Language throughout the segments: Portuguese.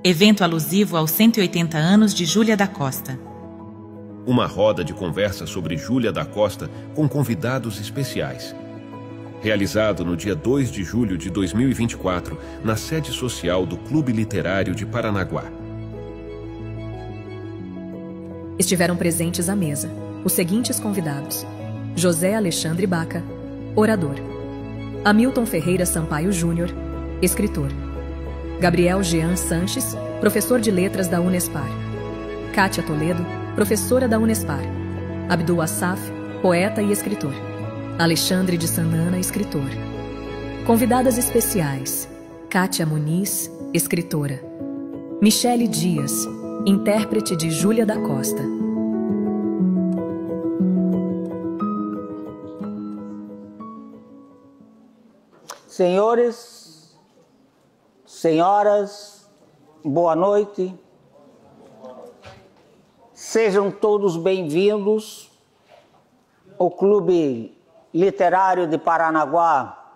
Evento alusivo aos 180 anos de Júlia da Costa. Uma roda de conversa sobre Júlia da Costa com convidados especiais. Realizado no dia 2 de julho de 2024, na sede social do Clube Literário de Paranaguá. Estiveram presentes à mesa os seguintes convidados: José Alexandre Baca, orador; Hamilton Ferreira Sampaio Júnior, escritor; Gabriel Jean Sanches, professor de letras da Unespar; Kátia Toledo, professora da Unespar; Abdul Assaf, poeta e escritor; Alexandre de Santana, escritor. Convidadas especiais: Kátia Muniz, escritora; Michele Dias, intérprete de Júlia da Costa. Senhores, senhoras, boa noite. Sejam todos bem-vindos ao Clube Literário de Paranaguá.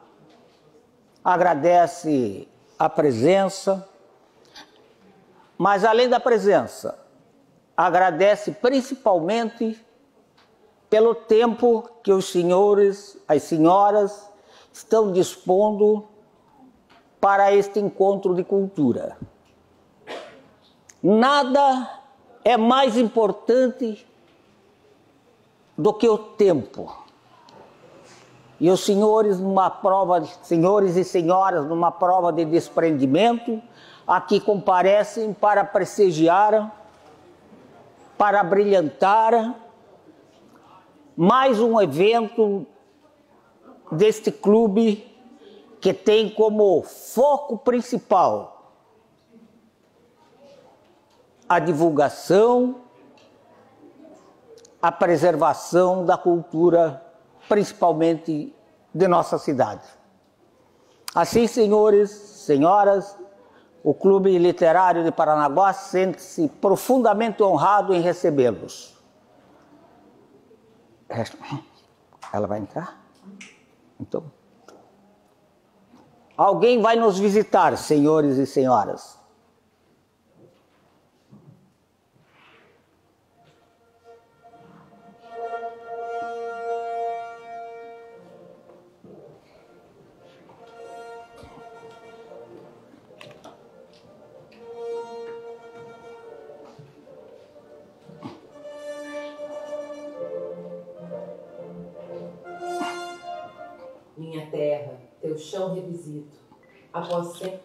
Agradece a presença, mas além da presença, agradece principalmente pelo tempo que os senhores, as senhoras estão dispondo para este encontro de cultura. Nada é mais importante do que o tempo. E os senhores, senhores e senhoras, numa prova de desprendimento, aqui comparecem para prestigiar, para brilhantar mais um evento deste clube que tem como foco principal a divulgação, a preservação da cultura, principalmente de nossa cidade. Assim, senhores, senhoras, o Clube Literário de Paranaguá sente-se profundamente honrado em recebê-los. Ela vai entrar? Então, alguém vai nos visitar, senhores e senhoras. Minha terra, teu chão revisito, após sempre.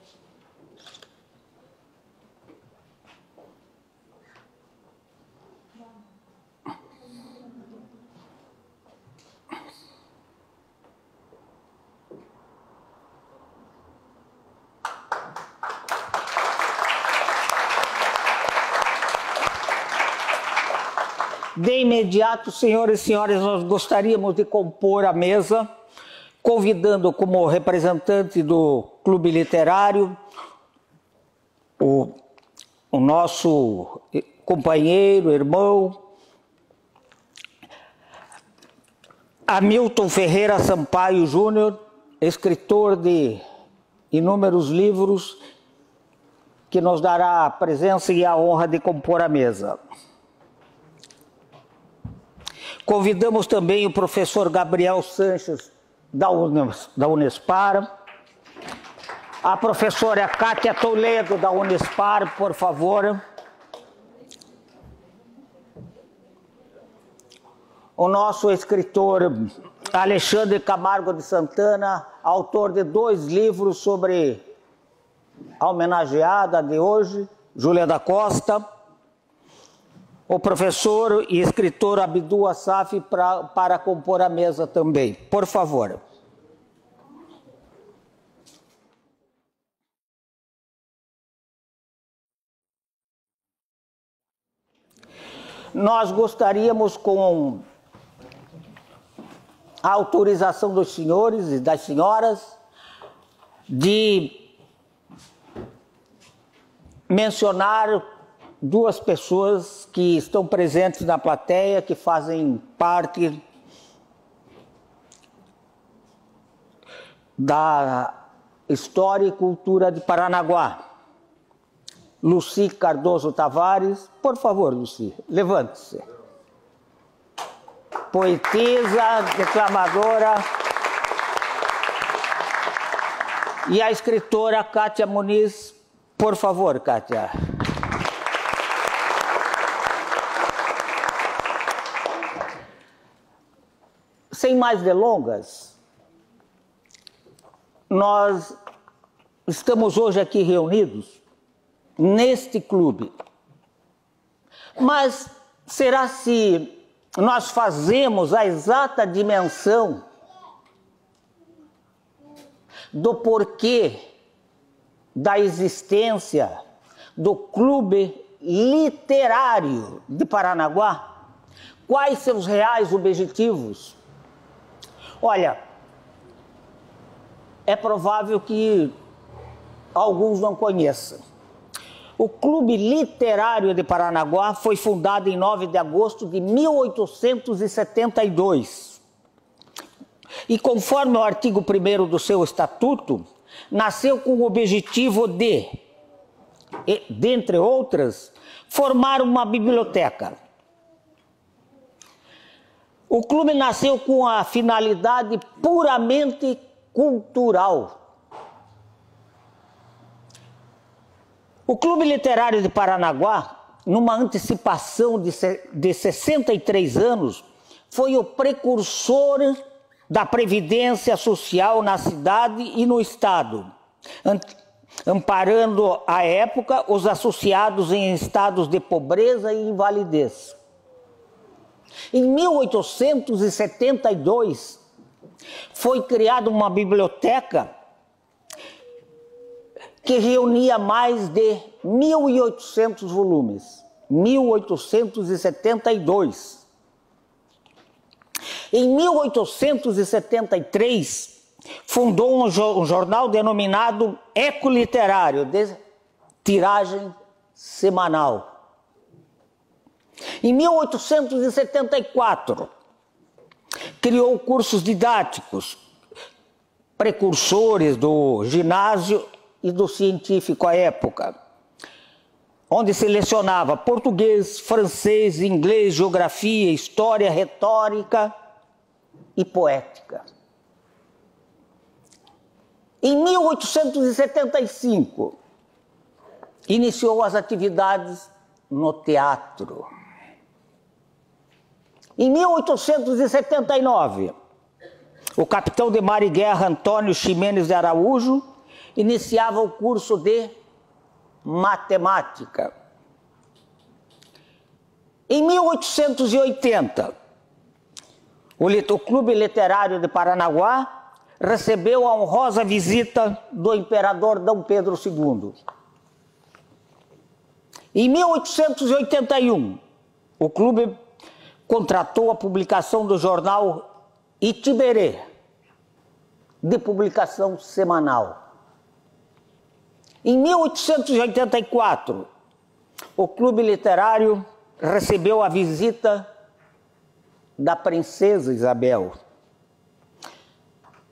De imediato, senhores e senhoras, nós gostaríamos de compor a mesa, convidando como representante do Clube Literário o nosso companheiro, irmão, Hamilton Ferreira Sampaio Júnior, escritor de inúmeros livros, que nos dará a presença e a honra de compor a mesa. Convidamos também o professor Gabriel Sanches, da Unespar, a professora Kátia Toledo, da Unespar, por favor. O nosso escritor Alexandre Camargo de Santana, autor de 2 livros sobre a homenageada de hoje, Júlia da Costa. O professor e escritor Abdul Assaf para compor a mesa também. Por favor. Nós gostaríamos, com a autorização dos senhores e das senhoras, de mencionar 2 pessoas que estão presentes na plateia, que fazem parte da história e cultura de Paranaguá. Luci Cardoso Tavares. Por favor, Luci, levante-se. Poetisa, declamadora. E a escritora Kátia Muniz. Por favor, Kátia. Sem mais delongas, nós estamos hoje aqui reunidos neste clube. Mas será se nós fazemos a exata dimensão do porquê da existência do Clube Literário de Paranaguá? Quais seus reais objetivos? Olha, é provável que alguns não conheçam. O Clube Literário de Paranaguá foi fundado em 9 de agosto de 1872. E conforme o artigo 1º do seu estatuto, nasceu com o objetivo de, dentre outras, formar uma biblioteca. O clube nasceu com a finalidade puramente cultural. O Clube Literário de Paranaguá, numa antecipação de 63 anos, foi o precursor da previdência social na cidade e no estado, amparando à época os associados em estados de pobreza e invalidez. Em 1872, foi criada uma biblioteca que reunia mais de 1.800 volumes. 1872. Em 1873, fundou um jornal denominado Eco Literário, de tiragem semanal. Em 1874, criou cursos didáticos, precursores do ginásio e do científico à época, onde se lecionava português, francês, inglês, geografia, história, retórica e poética. Em 1875, iniciou as atividades no teatro. Em 1879, o capitão de mar e guerra Antônio Ximenes de Araújo iniciava o curso de matemática. Em 1880, o Clube Literário de Paranaguá recebeu a honrosa visita do imperador Dom Pedro II. Em 1881, o clube contratou a publicação do jornal Itiberê, de publicação semanal. Em 1884, o Clube Literário recebeu a visita da princesa Isabel.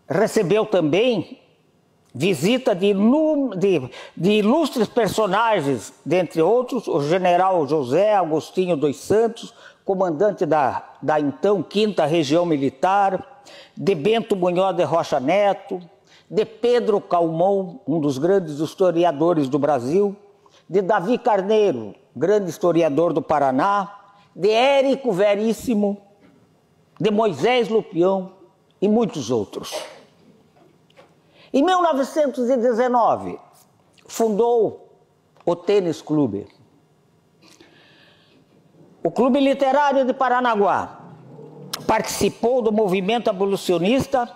Recebeu também visita de ilustres personagens, dentre outros, o general José Agostinho dos Santos, comandante da então 5ª Região Militar, de Bento Munhoz de Rocha Neto, de Pedro Calmon, um dos grandes historiadores do Brasil, de Davi Carneiro, grande historiador do Paraná, de Érico Veríssimo, de Moisés Lupião e muitos outros. Em 1919, fundou o Tênis Clube. O Clube Literário de Paranaguá participou do movimento abolicionista,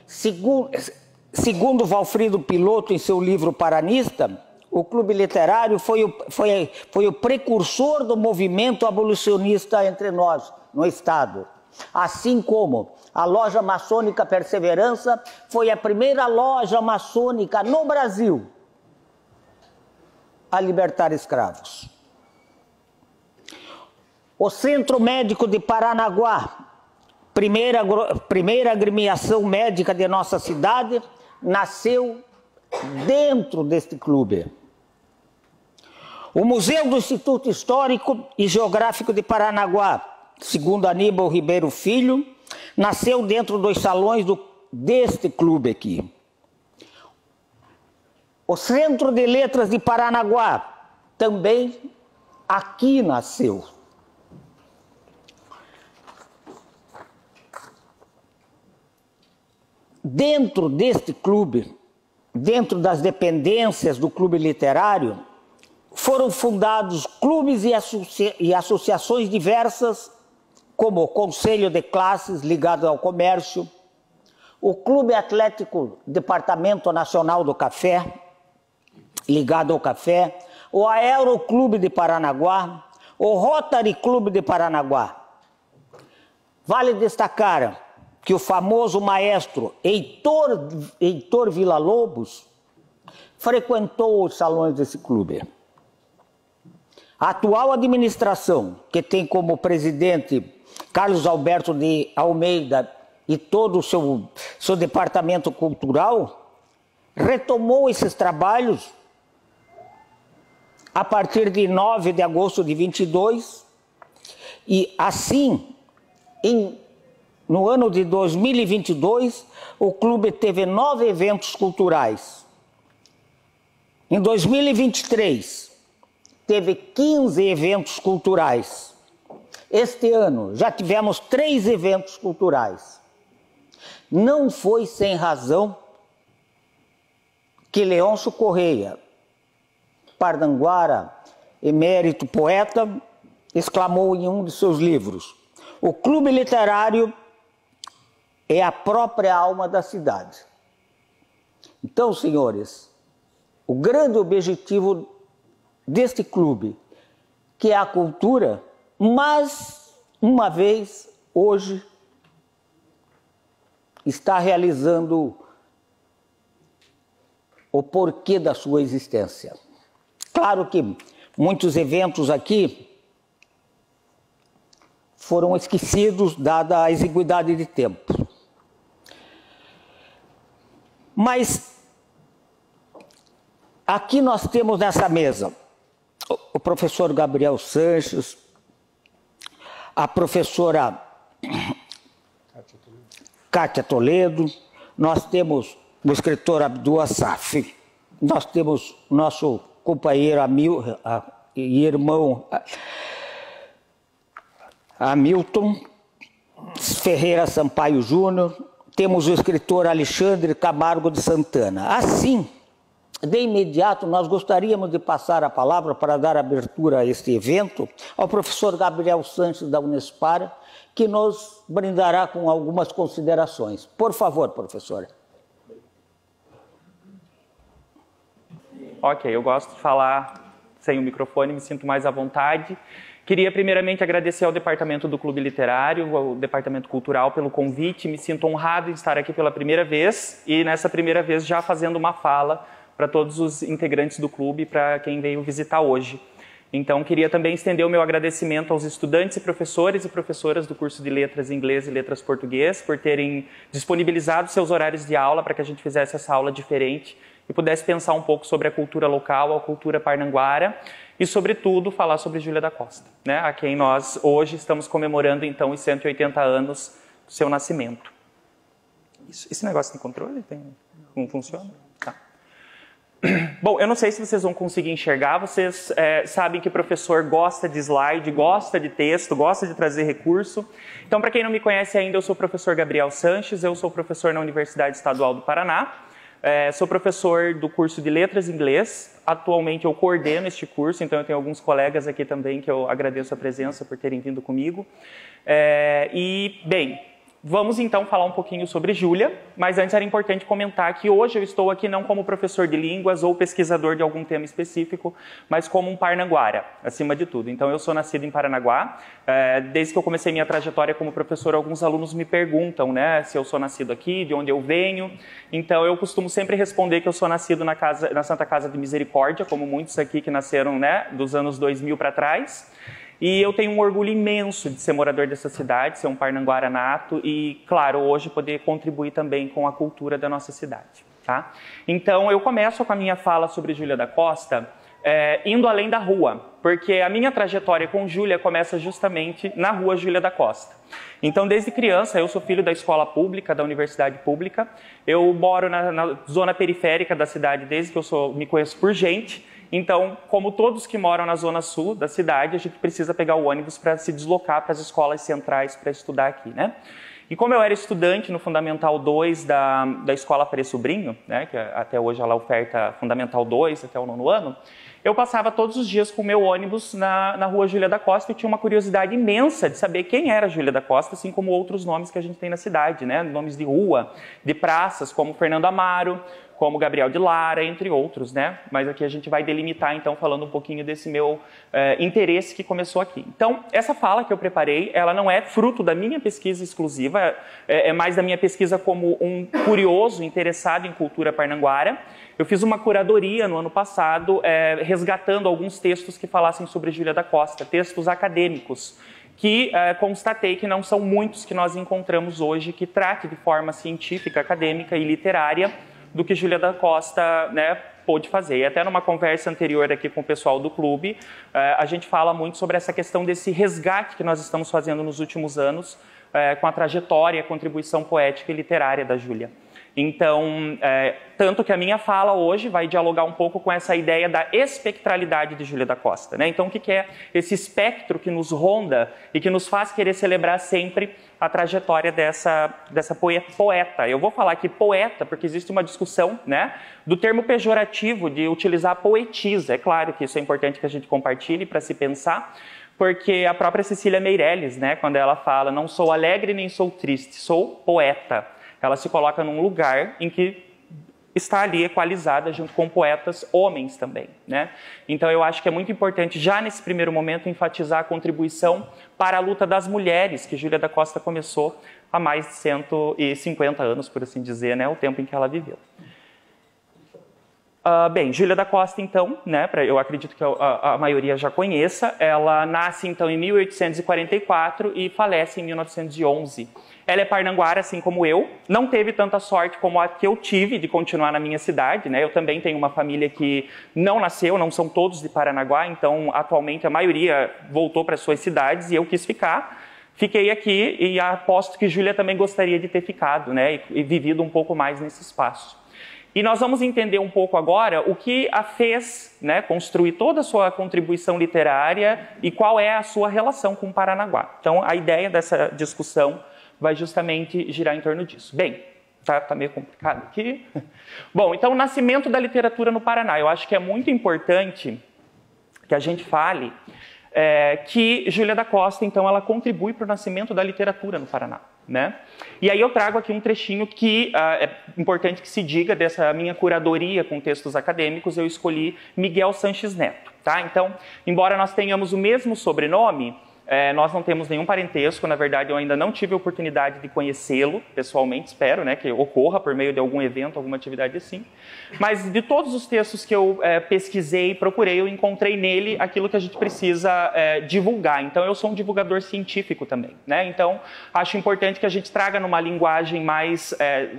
segundo Valfrido Piloto em seu livro Paranista. O Clube Literário foi o precursor do movimento abolicionista entre nós, no Estado. Assim como a Loja Maçônica Perseverança foi a primeira loja maçônica no Brasil a libertar escravos. O Centro Médico de Paranaguá, primeira agremiação médica de nossa cidade, nasceu dentro deste clube. O Museu do Instituto Histórico e Geográfico de Paranaguá, segundo Aníbal Ribeiro Filho, nasceu dentro dos salões deste clube aqui. O Centro de Letras de Paranaguá também aqui nasceu. Dentro deste clube, dentro das dependências do clube literário, foram fundados clubes e associações diversas, como o Conselho de Classes ligado ao comércio, o Clube Atlético Departamento Nacional do Café, ligado ao café, o Aeroclube de Paranaguá, o Rotary Clube de Paranaguá. Vale destacar que o famoso maestro Heitor Villa-Lobos frequentou os salões desse clube. A atual administração, que tem como presidente Carlos Alberto de Almeida e todo o seu departamento cultural, retomou esses trabalhos a partir de 9 de agosto de 22 e assim, no ano de 2022, o clube teve 9 eventos culturais. Em 2023, teve 15 eventos culturais. Este ano, já tivemos 3 eventos culturais. Não foi sem razão que Leôncio Correia, Parnanguara, emérito poeta, exclamou em um de seus livros: o clube literário é a própria alma da cidade. Então, senhores, o grande objetivo deste clube, que é a cultura, mas, uma vez, hoje, está realizando o porquê da sua existência. Claro que muitos eventos aqui foram esquecidos, dada a exiguidade de tempo. Mas aqui nós temos nessa mesa o professor Gabriel Sanches, a professora Kátia Toledo, nós temos o escritor Abdul Assaf, nós temos nosso companheiro e irmão Hamilton Ferreira Sampaio Júnior, temos o escritor Alexandre Camargo de Santana. Assim, de imediato, nós gostaríamos de passar a palavra para dar abertura a este evento ao professor Gabriel Sanches da Unespar, que nos brindará com algumas considerações. Por favor, professor. Ok, eu gosto de falar sem o microfone, me sinto mais à vontade. Queria primeiramente agradecer ao Departamento do Clube Literário, ao Departamento Cultural pelo convite. Me sinto honrado em estar aqui pela primeira vez e nessa primeira vez já fazendo uma fala para todos os integrantes do clube, para quem veio visitar hoje. Então, queria também estender o meu agradecimento aos estudantes e professores e professoras do curso de Letras Inglês e Letras Português por terem disponibilizado seus horários de aula para que a gente fizesse essa aula diferente e pudesse pensar um pouco sobre a cultura local, a cultura parnanguara e, sobretudo, falar sobre Júlia da Costa, né, a quem nós hoje estamos comemorando, então, os 180 anos do seu nascimento. Esse negócio tem controle? Não funciona? Tá. Bom, eu não sei se vocês vão conseguir enxergar, vocês sabem que o professor gosta de slide, gosta de texto, gosta de trazer recurso. Então, para quem não me conhece ainda, eu sou o professor Gabriel Sanches, eu sou professor na Universidade Estadual do Paraná, sou professor do curso de Letras Inglês, atualmente eu coordeno este curso, então eu tenho alguns colegas aqui também que eu agradeço a presença por terem vindo comigo. Bem, vamos então falar um pouquinho sobre Júlia, mas antes era importante comentar que hoje eu estou aqui não como professor de línguas ou pesquisador de algum tema específico, mas como um parnanguara, acima de tudo. Então eu sou nascido em Paranaguá, desde que eu comecei minha trajetória como professor, alguns alunos me perguntam, né, se eu sou nascido aqui, de onde eu venho. Então eu costumo sempre responder que eu sou nascido na Santa Casa de Misericórdia, como muitos aqui que nasceram, né, dos anos 2000 para trás. E eu tenho um orgulho imenso de ser morador dessa cidade, ser um parnanguara nato e, claro, hoje poder contribuir também com a cultura da nossa cidade. Tá? Então, eu começo com a minha fala sobre Júlia da Costa indo além da rua, porque a minha trajetória com Júlia começa justamente na rua Júlia da Costa. Então, desde criança, eu sou filho da escola pública, da universidade pública, eu moro na zona periférica da cidade desde que me conheço por gente. Então, como todos que moram na zona sul da cidade, a gente precisa pegar o ônibus para se deslocar para as escolas centrais para estudar aqui, né? E como eu era estudante no Fundamental 2 da Escola Frei Sobrinho, né, que até hoje ela oferta Fundamental 2 até o 9º ano, eu passava todos os dias com o meu ônibus na rua Júlia da Costa e tinha uma curiosidade imensa de saber quem era Júlia da Costa, assim como outros nomes que a gente tem na cidade, né? Nomes de rua, de praças, como Fernando Amaro, como Gabriel de Lara, entre outros, né? Mas aqui a gente vai delimitar, então, falando um pouquinho desse meu interesse que começou aqui. Então, essa fala que eu preparei, ela não é fruto da minha pesquisa exclusiva, é mais da minha pesquisa como um curioso, interessado em cultura parnanguara. Eu fiz uma curadoria no ano passado, resgatando alguns textos que falassem sobre Júlia da Costa, textos acadêmicos, que constatei que não são muitos que nós encontramos hoje que trate de forma científica, acadêmica e literária do que Júlia da Costa, né, pôde fazer. E até numa conversa anterior aqui com o pessoal do clube, a gente fala muito sobre essa questão desse resgate que nós estamos fazendo nos últimos anos com a trajetória e a contribuição poética e literária da Júlia. Então, tanto que a minha fala hoje vai dialogar um pouco com essa ideia da espectralidade de Júlia da Costa, né? Então, o que é esse espectro que nos ronda e que nos faz querer celebrar sempre a trajetória dessa poeta? Eu vou falar aqui poeta porque existe uma discussão, né, do termo pejorativo de utilizar poetisa. É claro que isso é importante que a gente compartilhe para se pensar, porque a própria Cecília Meirelles, né, quando ela fala não sou alegre nem sou triste, sou poeta, ela se coloca num lugar em que está ali equalizada junto com poetas homens também, né? Então eu acho que é muito importante já nesse primeiro momento enfatizar a contribuição para a luta das mulheres que Júlia da Costa começou há mais de 150 anos, por assim dizer, né, o tempo em que ela viveu. Bem, Júlia da Costa, então, né, eu acredito que a maioria já conheça, ela nasce, então, em 1844 e falece em 1911. Ela é parnanguara, assim como eu, não teve tanta sorte como a que eu tive de continuar na minha cidade, né, eu também tenho uma família que não nasceu, não são todos de Paranaguá, então, atualmente, a maioria voltou para suas cidades e eu quis ficar. Fiquei aqui e aposto que Júlia também gostaria de ter ficado, né, e vivido um pouco mais nesse espaço. E nós vamos entender um pouco agora o que a fez, né, construir toda a sua contribuição literária e qual é a sua relação com Paranaguá. Então, a ideia dessa discussão vai justamente girar em torno disso. Bem, tá meio complicado aqui. Bom, então, o nascimento da literatura no Paraná. Eu acho que é muito importante que a gente fale que Júlia da Costa, então, ela contribui para o nascimento da literatura no Paraná, né? E aí eu trago aqui um trechinho que é importante que se diga dessa minha curadoria com textos acadêmicos, eu escolhi Miguel Sanches Neto, tá? Então, embora nós tenhamos o mesmo sobrenome, nós não temos nenhum parentesco, na verdade eu ainda não tive a oportunidade de conhecê-lo pessoalmente, espero, né, que ocorra por meio de algum evento, alguma atividade assim. Mas de todos os textos que eu pesquisei e procurei, eu encontrei nele aquilo que a gente precisa divulgar. Então eu sou um divulgador científico também, né? Então acho importante que a gente traga numa linguagem mais,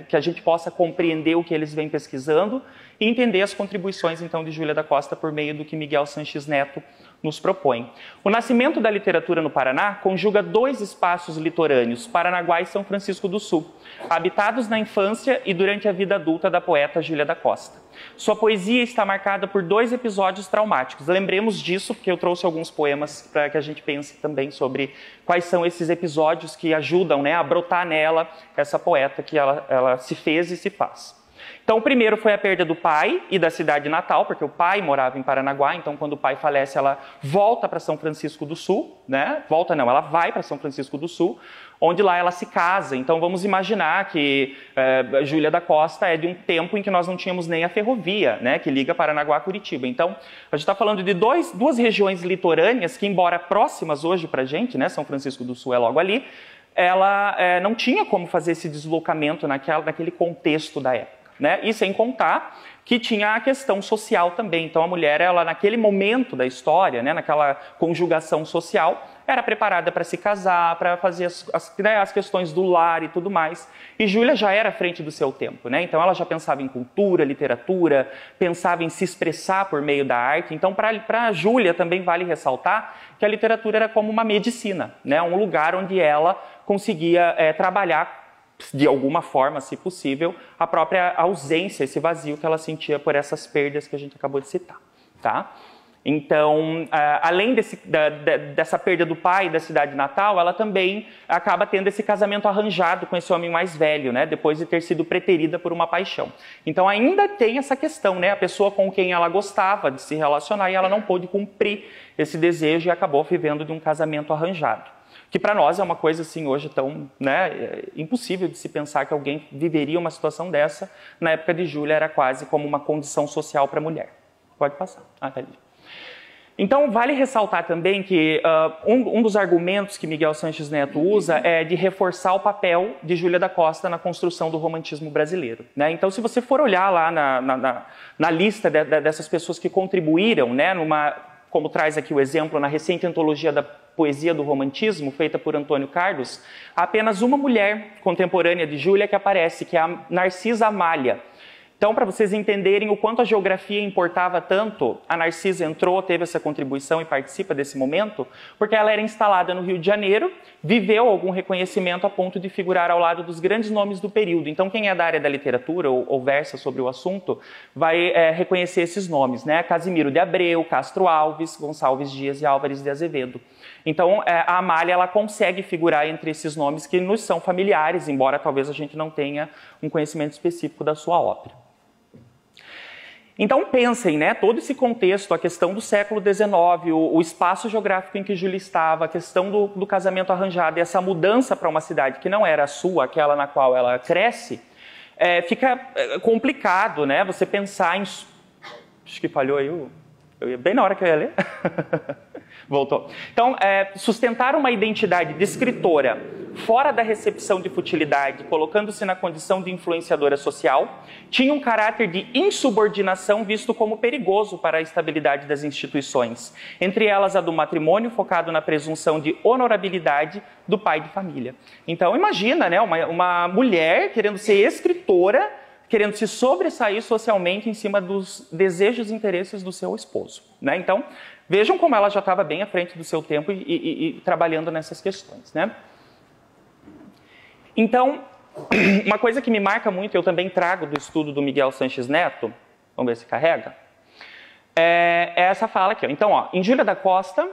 que a gente possa compreender o que eles vêm pesquisando e entender as contribuições então de Júlia da Costa por meio do que Miguel Sanches Neto nos propõe. O nascimento da literatura no Paraná conjuga dois espaços litorâneos, Paranaguá e São Francisco do Sul, habitados na infância e durante a vida adulta da poeta Júlia da Costa. Sua poesia está marcada por dois episódios traumáticos. Lembremos disso, porque eu trouxe alguns poemas para que a gente pense também sobre quais são esses episódios que ajudam, né, a brotar nela essa poeta que ela se fez e se faz. Então, o primeiro foi a perda do pai e da cidade natal, porque o pai morava em Paranaguá, então quando o pai falece, ela volta para São Francisco do Sul, né? Volta não, ela vai para São Francisco do Sul, onde lá ela se casa. Então, vamos imaginar que Júlia da Costa é de um tempo em que nós não tínhamos nem a ferrovia, né, que liga Paranaguá a Curitiba. Então, a gente está falando de duas regiões litorâneas que, embora próximas hoje para a gente, né, São Francisco do Sul é logo ali, ela não tinha como fazer esse deslocamento naquele contexto da época. Né? E sem contar que tinha a questão social também. Então a mulher, ela naquele momento da história, né, naquela conjugação social, era preparada para se casar, para fazer as questões do lar e tudo mais. E Júlia já era à frente do seu tempo, né? Então ela já pensava em cultura, literatura, pensava em se expressar por meio da arte. Então para Júlia também vale ressaltar que a literatura era como uma medicina, né? Um lugar onde ela conseguia trabalhar de alguma forma, se possível, a própria ausência, esse vazio que ela sentia por essas perdas que a gente acabou de citar, tá? Então, além dessa perda do pai da cidade natal, ela também acaba tendo esse casamento arranjado com esse homem mais velho, né? Depois de ter sido preterida por uma paixão. Então, ainda tem essa questão, né? A pessoa com quem ela gostava de se relacionar e ela não pôde cumprir esse desejo e acabou vivendo de um casamento arranjado. Que para nós é uma coisa assim hoje tão, né, impossível de se pensar que alguém viveria uma situação dessa. Na época de Júlia era quase como uma condição social para a mulher. Pode passar. Tá ali. Então vale ressaltar também que um dos argumentos que Miguel Sanches Neto usa é de reforçar o papel de Júlia da Costa na construção do romantismo brasileiro, né? Então se você for olhar lá na lista dessas pessoas que contribuíram, né, como traz aqui o exemplo na recente antologia da Poesia do Romantismo, feita por Antônio Carlos, há apenas uma mulher contemporânea de Júlia que aparece, que é a Narcisa Amália. Então, para vocês entenderem o quanto a geografia importava tanto, a Narcisa entrou, teve essa contribuição e participa desse momento, porque ela era instalada no Rio de Janeiro, viveu algum reconhecimento a ponto de figurar ao lado dos grandes nomes do período. Então, quem é da área da literatura ou versa sobre o assunto, vai reconhecer esses nomes, né? Casimiro de Abreu, Castro Alves, Gonçalves Dias e Álvares de Azevedo. Então, a Amália ela consegue figurar entre esses nomes que nos são familiares, embora talvez a gente não tenha um conhecimento específico da sua obra. Então pensem, né, todo esse contexto, a questão do século XIX, o espaço geográfico em que Júlia estava, a questão do casamento arranjado e essa mudança para uma cidade que não era a sua, aquela na qual ela cresce, fica complicado, né, você pensar em... Acho que falhou aí, eu ia bem na hora que eu ia ler. Voltou. Então, sustentar uma identidade de escritora fora da recepção de futilidade, colocando-se na condição de influenciadora social, tinha um caráter de insubordinação visto como perigoso para a estabilidade das instituições, entre elas a do matrimônio focado na presunção de honorabilidade do pai de família. Então, imagina, né, uma mulher querendo ser escritora, querendo se sobressair socialmente em cima dos desejos e interesses do seu esposo, né? Então, vejam como ela já estava bem à frente do seu tempo e trabalhando nessas questões, né? Então, uma coisa que me marca muito, eu também trago do estudo do Miguel Sanches Neto, vamos ver se carrega, é essa fala aqui. Então, ó, em Júlia da Costa,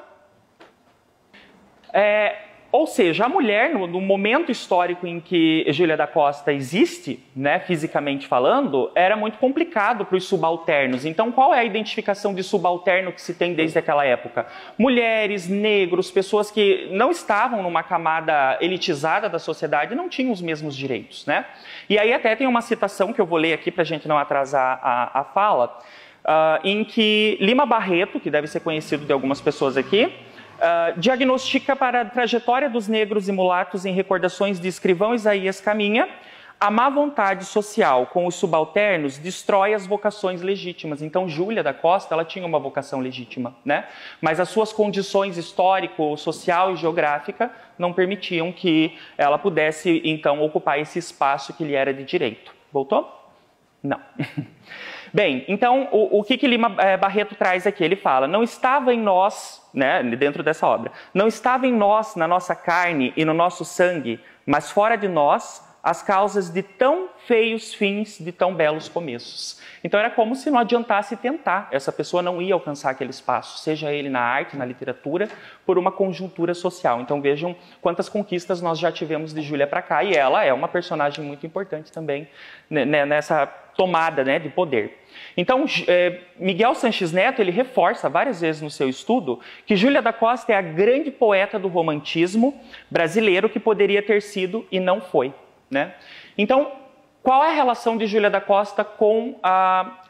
ou seja, a mulher, no momento histórico em que Júlia da Costa existe, né, fisicamente falando, era muito complicado para os subalternos. Então, qual é a identificação de subalterno que se tem desde aquela época? Mulheres, negros, pessoas que não estavam numa camada elitizada da sociedade, não tinham os mesmos direitos, né? E aí até tem uma citação que eu vou ler aqui para a gente não atrasar a fala, em que Lima Barreto, que deve ser conhecido de algumas pessoas aqui, diagnostica para a trajetória dos negros e mulatos em recordações de escrivão Isaías Caminha, a má vontade social com os subalternos destrói as vocações legítimas. Então, Júlia da Costa, ela tinha uma vocação legítima, né? Mas as suas condições histórico, social e geográfica não permitiam que ela pudesse, então, ocupar esse espaço que lhe era de direito. Voltou? Não. Bem, então, o que Lima Barreto traz aqui? Ele fala, não estava em nós, né, dentro dessa obra, não estava em nós, na nossa carne e no nosso sangue, mas fora de nós, as causas de tão feios fins, de tão belos começos. Então era como se não adiantasse tentar, essa pessoa não ia alcançar aquele espaço, seja ele na arte, na literatura, por uma conjuntura social. Então vejam quantas conquistas nós já tivemos de Júlia para cá, e ela é uma personagem muito importante também nessa tomada, né, de poder. Então, Miguel Sanches Neto, ele reforça várias vezes no seu estudo que Júlia da Costa é a grande poeta do romantismo brasileiro que poderia ter sido e não foi, né? Então, qual é a relação de Júlia da Costa com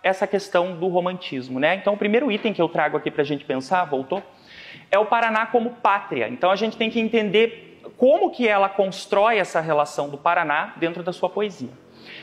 essa questão do romantismo, né? Então, o primeiro item que eu trago aqui para a gente pensar, voltou, é o Paraná como pátria. Então, a gente tem que entender como que ela constrói essa relação do Paraná dentro da sua poesia.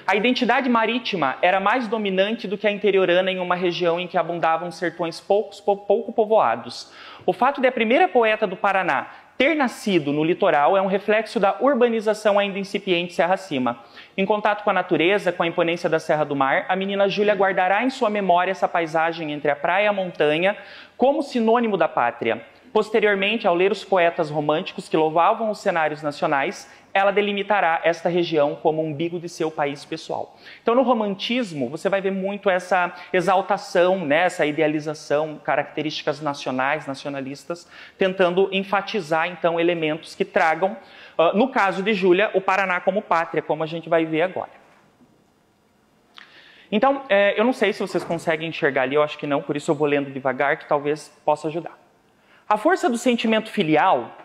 A identidade marítima era mais dominante do que a interiorana em uma região em que abundavam sertões pouco povoados. O fato de a primeira poeta do Paraná ter nascido no litoral é um reflexo da urbanização ainda incipiente Serra Acima. Em contato com a natureza, com a imponência da Serra do Mar, a menina Júlia guardará em sua memória essa paisagem entre a praia e a montanha como sinônimo da pátria. Posteriormente, ao ler os poetas românticos que louvavam os cenários nacionais, ela delimitará esta região como umbigo de seu país pessoal. Então, no romantismo, você vai ver muito essa exaltação, né, essa idealização, características nacionais, nacionalistas, tentando enfatizar, então, elementos que tragam, no caso de Júlia, o Paraná como pátria, como a gente vai ver agora. Então, eu não sei se vocês conseguem enxergar ali, eu acho que não, por isso eu vou lendo devagar, que talvez possa ajudar. A força do sentimento filial,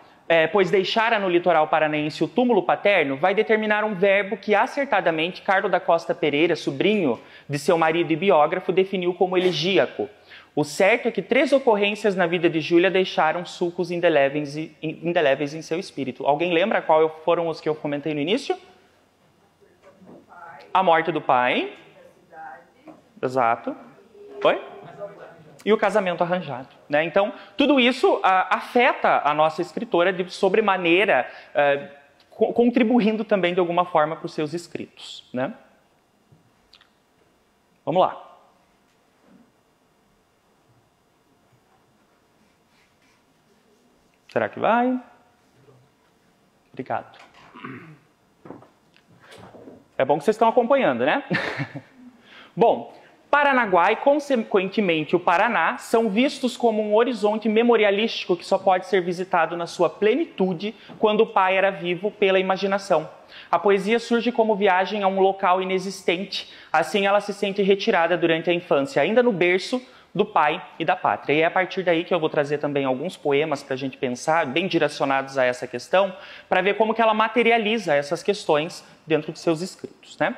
pois deixara no litoral paranaense o túmulo paterno, vai determinar um verbo que acertadamente Carlo da Costa Pereira, sobrinho de seu marido e biógrafo, definiu como elegíaco. O certo é que 3 ocorrências na vida de Júlia deixaram sulcos indeléveis em seu espírito. Alguém lembra qual foram os que eu comentei no início? A morte do pai. Exato. Oi? E o casamento arranjado, né? Então, tudo isso afeta a nossa escritora de sobremaneira, contribuindo também de alguma forma para os seus escritos, né? Vamos lá. Será que vai? Obrigado. É bom que vocês estão acompanhando, né? Bom, Paranaguá e, consequentemente, o Paraná são vistos como um horizonte memorialístico que só pode ser visitado na sua plenitude quando o pai era vivo pela imaginação. A poesia surge como viagem a um local inexistente, assim ela se sente retirada durante a infância, ainda no berço do pai e da pátria. E é a partir daí que eu vou trazer também alguns poemas para a gente pensar, bem direcionados a essa questão, para ver como que ela materializa essas questões dentro de seus escritos, né?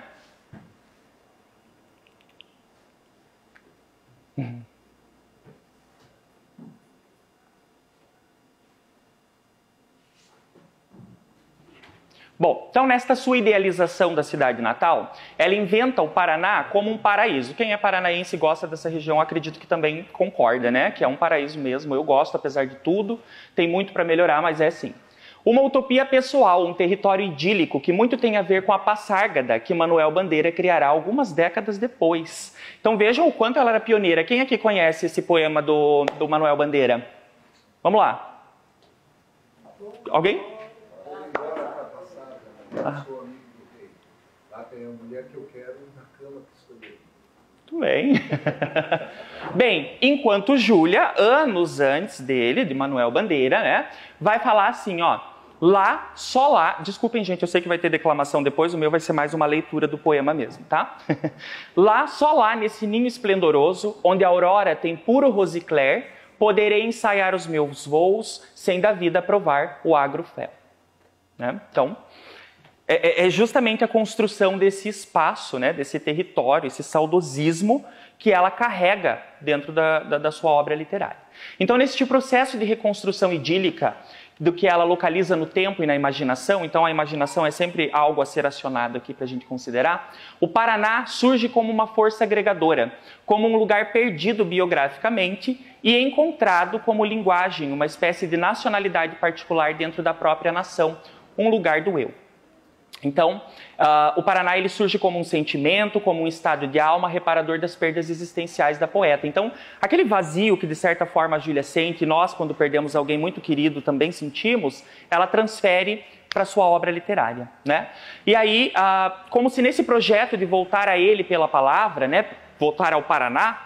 Bom, então nesta sua idealização da cidade natal, ela inventa o Paraná como um paraíso. Quem é paranaense e gosta dessa região, acredito que também concorda, né? Que é um paraíso mesmo, eu gosto apesar de tudo, tem muito para melhorar, mas é assim. Uma utopia pessoal, um território idílico que muito tem a ver com a Passárgada, que Manuel Bandeira criará algumas décadas depois. Então vejam o quanto ela era pioneira. Quem aqui conhece esse poema do Manuel Bandeira? Vamos lá. Alguém? Sou amigo do rei. Lá tem a mulher que eu quero na cama que escolher. Muito bem. Bem, enquanto Júlia, anos antes dele, de Manuel Bandeira, né, vai falar assim, ó, lá, só lá, desculpem gente, eu sei que vai ter declamação depois, o meu vai ser mais uma leitura do poema mesmo, tá? Lá, só lá, nesse ninho esplendoroso, onde a aurora tem puro rosicler, poderei ensaiar os meus voos, sem da vida provar o agrofel. Né? Então, é justamente a construção desse espaço, né, desse território, esse saudosismo que ela carrega dentro da sua obra literária. Então, nesse processo de reconstrução idílica, do que ela localiza no tempo e na imaginação, então a imaginação é sempre algo a ser acionado aqui para a gente considerar, o Paraná surge como uma força agregadora, como um lugar perdido biograficamente e encontrado como linguagem, uma espécie de nacionalidade particular dentro da própria nação, um lugar do eu. Então, o Paraná ele surge como um sentimento, como um estado de alma, reparador das perdas existenciais da poeta. Então, aquele vazio que de certa forma a Júlia sente, e nós quando perdemos alguém muito querido também sentimos, ela transfere para sua obra literária, né? E aí, como se nesse projeto de voltar a ele pela palavra, né, voltar ao Paraná,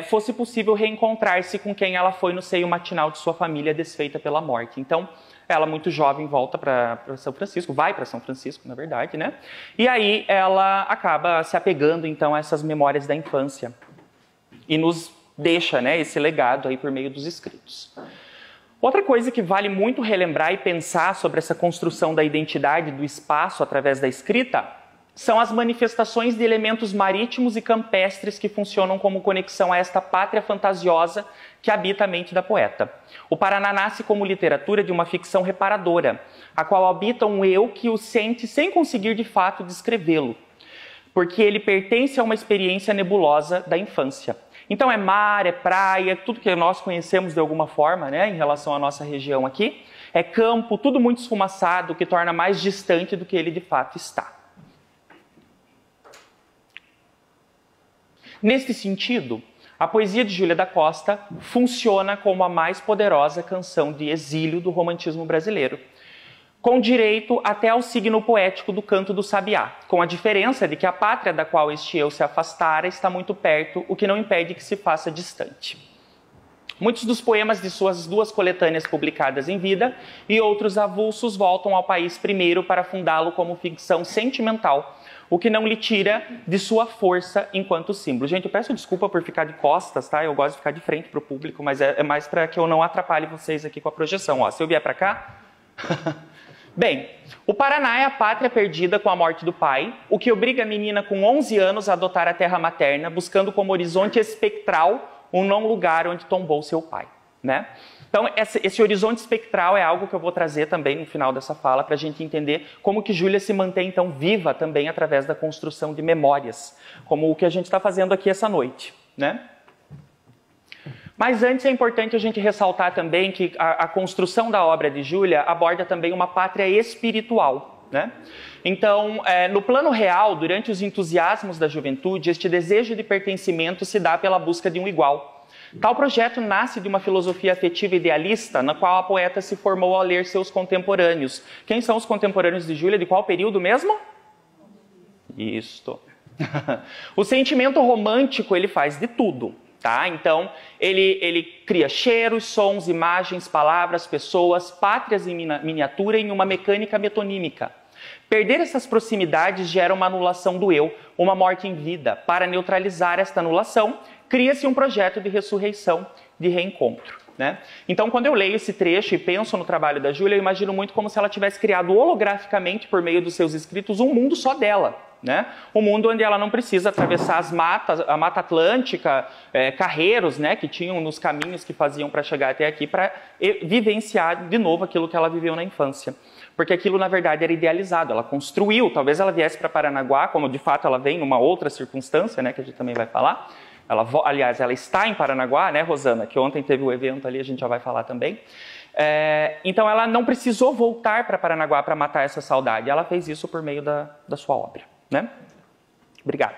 fosse possível reencontrar-se com quem ela foi no seio matinal de sua família desfeita pela morte. Então, ela, muito jovem, volta para São Francisco, vai para São Francisco, na verdade, né? E aí ela acaba se apegando, então, a essas memórias da infância e nos deixa, né, esse legado aí por meio dos escritos. Outra coisa que vale muito relembrar e pensar sobre essa construção da identidade do espaço através da escrita são as manifestações de elementos marítimos e campestres que funcionam como conexão a esta pátria fantasiosa que habita a mente da poeta. O Paraná nasce como literatura de uma ficção reparadora, a qual habita um eu que o sente sem conseguir de fato descrevê-lo, porque ele pertence a uma experiência nebulosa da infância. Então é mar, é praia, tudo que nós conhecemos de alguma forma, né, em relação à nossa região aqui. É campo, tudo muito esfumaçado, que torna mais distante do que ele de fato está. Neste sentido, a poesia de Júlia da Costa funciona como a mais poderosa canção de exílio do romantismo brasileiro, com direito até ao signo poético do canto do sabiá, com a diferença de que a pátria da qual este eu se afastara está muito perto, o que não impede que se faça distante. Muitos dos poemas de suas duas coletâneas publicadas em vida e outros avulsos voltam ao país primeiro para fundá-lo como ficção sentimental, o que não lhe tira de sua força enquanto símbolo. Gente, eu peço desculpa por ficar de costas, tá? Eu gosto de ficar de frente para o público, mas é mais para que eu não atrapalhe vocês aqui com a projeção. Ó, se eu vier para cá... Bem, o Paraná é a pátria perdida com a morte do pai, o que obriga a menina com 11 anos a adotar a terra materna, buscando como horizonte espectral um não lugar onde tombou seu pai, né? Então, esse horizonte espectral é algo que eu vou trazer também no final dessa fala, para a gente entender como que Júlia se mantém, então, viva também através da construção de memórias, como o que a gente está fazendo aqui essa noite, né? Mas antes é importante a gente ressaltar também que a construção da obra de Júlia aborda também uma pátria espiritual, né? Então, no plano real, durante os entusiasmos da juventude, este desejo de pertencimento se dá pela busca de um igual. Tal projeto nasce de uma filosofia afetiva idealista, na qual a poeta se formou ao ler seus contemporâneos. Quem são os contemporâneos de Júlia? De qual período mesmo? Isto. O sentimento romântico, ele faz de tudo. Tá? Então, ele cria cheiros, sons, imagens, palavras, pessoas, pátrias em miniatura em uma mecânica metonímica. Perder essas proximidades gera uma anulação do eu, uma morte em vida. Para neutralizar esta anulação, cria-se um projeto de ressurreição, de reencontro, né? Então, quando eu leio esse trecho e penso no trabalho da Júlia, eu imagino muito como se ela tivesse criado holograficamente, por meio dos seus escritos, um mundo só dela. Né? Um mundo onde ela não precisa atravessar as matas, a Mata Atlântica, carreiros, né, que tinham nos caminhos que faziam para chegar até aqui, para vivenciar de novo aquilo que ela viveu na infância. Porque aquilo, na verdade, era idealizado. Ela construiu, talvez ela viesse para Paranaguá, como de fato ela vem numa outra circunstância, né, que a gente também vai falar. Aliás, ela está em Paranaguá, né, Rosana? Que ontem teve o evento ali, a gente já vai falar também. Então ela não precisou voltar para Paranaguá para matar essa saudade. Ela fez isso por meio da sua obra. Né? Obrigado.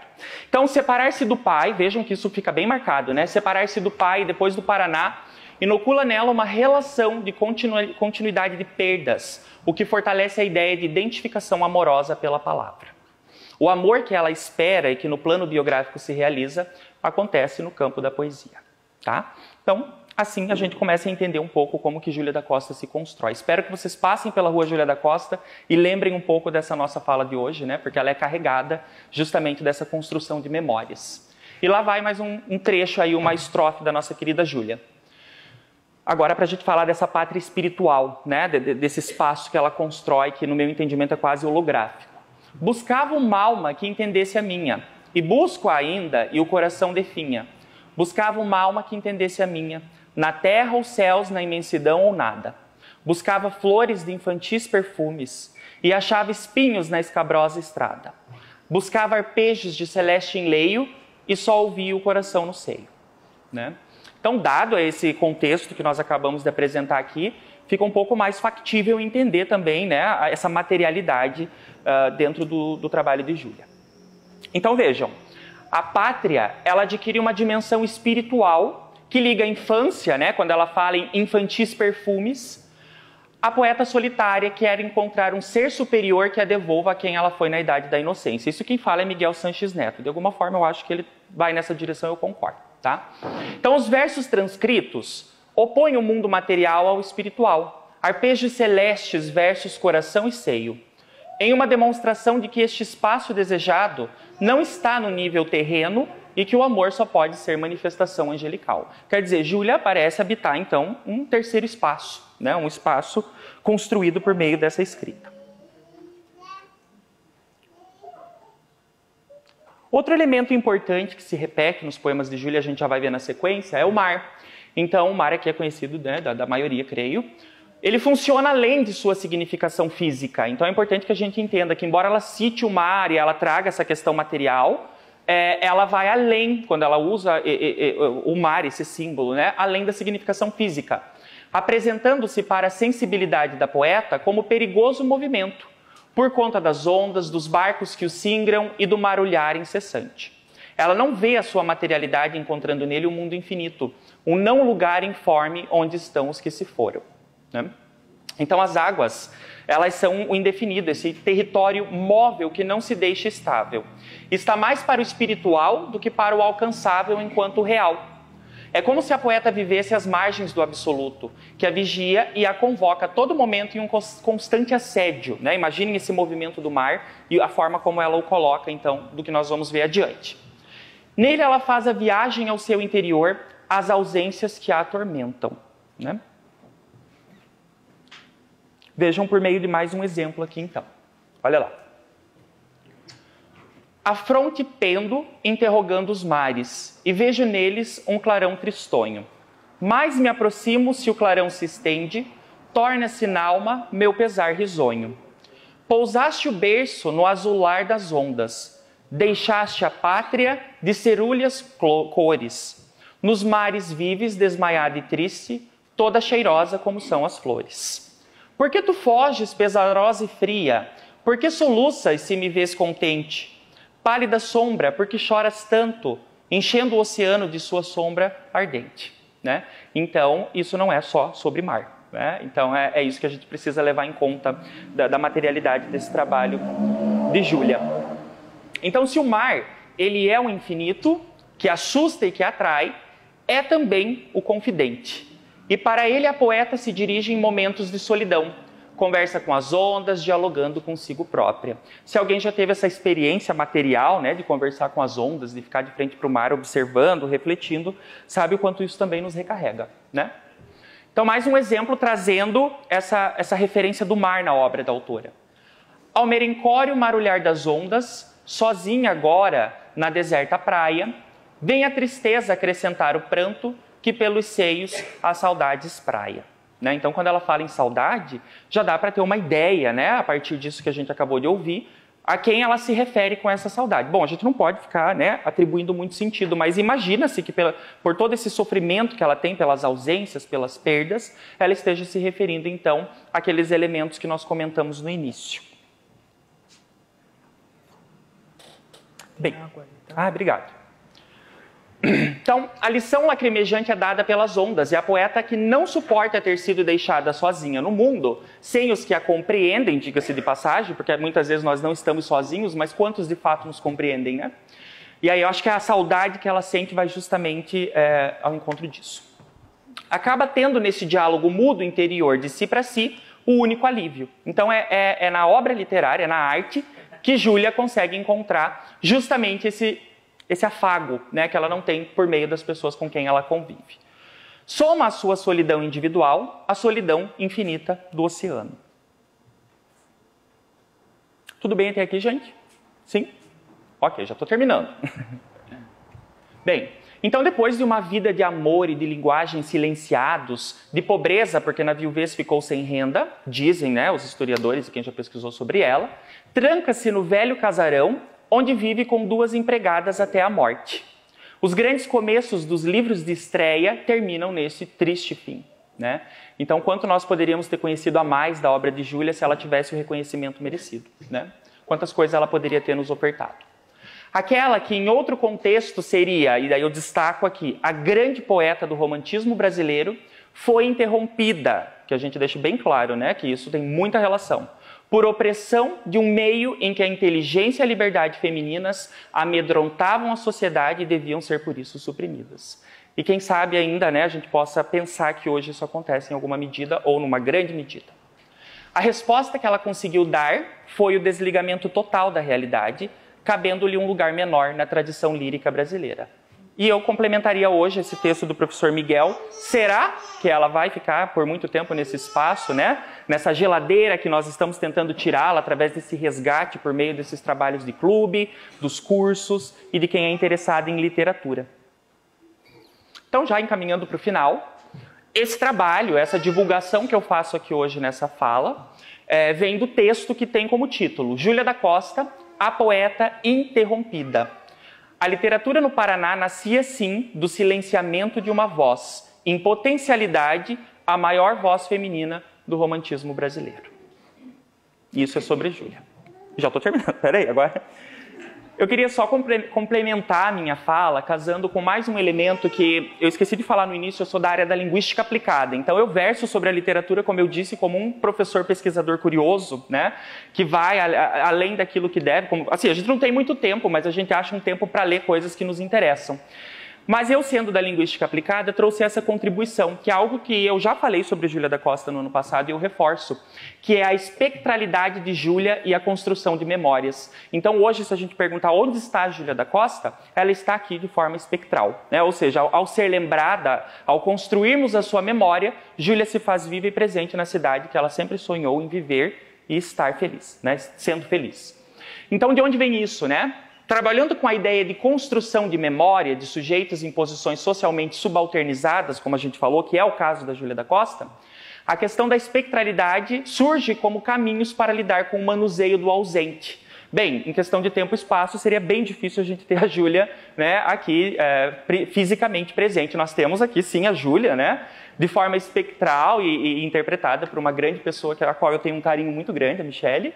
Então, separar-se do pai, vejam que isso fica bem marcado, né? Separar-se do pai depois do Paraná inocula nela uma relação de continuidade de perdas, o que fortalece a ideia de identificação amorosa pela palavra. O amor que ela espera e que no plano biográfico se realiza, acontece no campo da poesia. Tá? Então, assim a gente começa a entender um pouco como que Júlia da Costa se constrói. Espero que vocês passem pela rua Júlia da Costa e lembrem um pouco dessa nossa fala de hoje, né? Porque ela é carregada justamente dessa construção de memórias. E lá vai mais um trecho aí, uma estrofe da nossa querida Júlia. Agora, para a gente falar dessa pátria espiritual, né? Desse espaço que ela constrói, que no meu entendimento é quase holográfico. Buscava uma alma que entendesse a minha, e busco ainda, e o coração definha. Buscava uma alma que entendesse a minha, na terra ou céus, na imensidão ou nada. Buscava flores de infantis perfumes e achava espinhos na escabrosa estrada. Buscava arpejos de celeste enleio e só ouvia o coração no seio. Né? Então, dado esse contexto que nós acabamos de apresentar aqui, fica um pouco mais factível entender também, né, essa materialidade dentro do trabalho de Júlia. Então, vejam, a pátria, ela adquire uma dimensão espiritual que liga a infância, né, quando ela fala em infantis perfumes, a poeta solitária quer encontrar um ser superior que a devolva a quem ela foi na idade da inocência. Isso quem fala é Miguel Sanches Neto. De alguma forma eu acho que ele vai nessa direção, eu concordo. Tá? Então os versos transcritos opõem o mundo material ao espiritual. Arpejos celestes versus coração e seio. Em uma demonstração de que este espaço desejado não está no nível terreno, e que o amor só pode ser manifestação angelical. Quer dizer, Júlia parece habitar, então, um terceiro espaço, né? Um espaço construído por meio dessa escrita. Outro elemento importante que se repete nos poemas de Júlia, a gente já vai ver na sequência, é o mar. Então, o mar aqui é conhecido, né, da maioria, creio. Ele funciona além de sua significação física. Então, é importante que a gente entenda que, embora ela cite o mar e ela traga essa questão material, ela vai além, quando ela usa o mar, esse símbolo, né? Além da significação física, apresentando-se para a sensibilidade da poeta como perigoso movimento, por conta das ondas, dos barcos que o singram e do marulhar incessante. Ela não vê a sua materialidade encontrando nele o mundo infinito, um não lugar informe onde estão os que se foram, né? Então as águas, elas são o indefinido, esse território móvel que não se deixa estável. Está mais para o espiritual do que para o alcançável enquanto real. É como se a poeta vivesse às margens do absoluto, que a vigia e a convoca a todo momento em um constante assédio, né? Imaginem esse movimento do mar e a forma como ela o coloca, então, do que nós vamos ver adiante. Nele ela faz a viagem ao seu interior, às ausências que a atormentam, né? Vejam por meio de mais um exemplo aqui, então. Olha lá. A fronte pendo, interrogando os mares, e vejo neles um clarão tristonho. Mais me aproximo, se o clarão se estende, torna-se n'alma meu pesar risonho. Pousaste o berço no azular das ondas, deixaste a pátria de cerúleas cores, nos mares vives, desmaiada e triste, toda cheirosa como são as flores. Por que tu foges, pesarosa e fria? Por que soluças se me vês contente? Pálida sombra, por que choras tanto, enchendo o oceano de sua sombra ardente, né? Então, isso não é só sobre mar, né? Então, é isso que a gente precisa levar em conta da materialidade desse trabalho de Júlia. Então, se o mar, ele é o infinito, que assusta e que atrai, é também o confidente. E para ele a poeta se dirige em momentos de solidão, conversa com as ondas, dialogando consigo própria. Se alguém já teve essa experiência material, né, de conversar com as ondas, de ficar de frente para o mar, observando, refletindo, sabe o quanto isso também nos recarrega, né? Então, mais um exemplo trazendo essa referência do mar na obra da autora. Ao merencório marulhar das ondas, sozinha agora na deserta praia, vem a tristeza acrescentar o pranto que pelos seios a saudade espraia. Né? Então, quando ela fala em saudade, já dá para ter uma ideia, né, a partir disso que a gente acabou de ouvir, a quem ela se refere com essa saudade. Bom, a gente não pode ficar, né, atribuindo muito sentido, mas imagina-se que por todo esse sofrimento que ela tem, pelas ausências, pelas perdas, ela esteja se referindo, então, àqueles elementos que nós comentamos no início. Bem, obrigado. Então, a lição lacrimejante é dada pelas ondas, e a poeta que não suporta ter sido deixada sozinha no mundo, sem os que a compreendem, diga-se de passagem, porque muitas vezes nós não estamos sozinhos, mas quantos de fato nos compreendem, né? E aí eu acho que a saudade que ela sente vai justamente ao encontro disso. Acaba tendo nesse diálogo mudo interior de si para si o único alívio. Então é na obra literária, na arte, que Júlia consegue encontrar justamente esse afago, né, que ela não tem por meio das pessoas com quem ela convive. Soma a sua solidão individual à solidão infinita do oceano. Tudo bem até aqui, gente? Sim? Ok, já estou terminando. Bem, então depois de uma vida de amor e de linguagem silenciados, de pobreza, porque na viuvez ficou sem renda, dizem, né, os historiadores e quem já pesquisou sobre ela, tranca-se no velho casarão, onde vive com 2 empregadas até a morte. Os grandes começos dos livros de estreia terminam nesse triste fim, né? Então, quanto nós poderíamos ter conhecido a mais da obra de Júlia se ela tivesse o reconhecimento merecido, né? Quantas coisas ela poderia ter nos ofertado. Aquela que em outro contexto seria, e daí eu destaco aqui, a grande poeta do romantismo brasileiro, foi interrompida, que a gente deixa bem claro, né, que isso tem muita relação, por opressão de um meio em que a inteligência e a liberdade femininas amedrontavam a sociedade e deviam ser por isso suprimidas. E quem sabe ainda, né, a gente possa pensar que hoje isso acontece em alguma medida ou numa grande medida. A resposta que ela conseguiu dar foi o desligamento total da realidade, cabendo-lhe um lugar menor na tradição lírica brasileira. E eu complementaria hoje esse texto do professor Miguel. Será que ela vai ficar por muito tempo nesse espaço, né? Nessa geladeira que nós estamos tentando tirá-la através desse resgate por meio desses trabalhos de clube, dos cursos e de quem é interessado em literatura. Então, já encaminhando para o final, esse trabalho, essa divulgação que eu faço aqui hoje nessa fala, vem do texto que tem como título Júlia da Costa, a poeta interrompida. A literatura no Paraná nascia, sim, do silenciamento de uma voz, em potencialidade, a maior voz feminina do romantismo brasileiro. Isso é sobre Júlia. Já estou terminando, peraí, agora... Eu queria só complementar a minha fala, casando com mais um elemento que eu esqueci de falar no início. Eu sou da área da linguística aplicada, então eu verso sobre a literatura, como eu disse, como um professor pesquisador curioso, né, que vai além daquilo que deve. Assim, a gente não tem muito tempo, mas a gente acha um tempo para ler coisas que nos interessam. Mas eu, sendo da linguística aplicada, trouxe essa contribuição, que é algo que eu já falei sobre Júlia da Costa no ano passado e eu reforço, que é a espectralidade de Júlia e a construção de memórias. Então hoje, se a gente perguntar onde está a Júlia da Costa, ela está aqui de forma espectral, né? Ou seja, ao ser lembrada, ao construirmos a sua memória, Júlia se faz viva e presente na cidade que ela sempre sonhou em viver e estar feliz, né? Sendo feliz. Então de onde vem isso, né? Trabalhando com a ideia de construção de memória de sujeitos em posições socialmente subalternizadas, como a gente falou, que é o caso da Júlia da Costa, a questão da espectralidade surge como caminhos para lidar com o manuseio do ausente. Bem, em questão de tempo e espaço, seria bem difícil a gente ter a Júlia, né, aqui fisicamente presente. Nós temos aqui, sim, a Júlia, né, de forma espectral e interpretada por uma grande pessoa, a qual eu tenho um carinho muito grande, a Michele.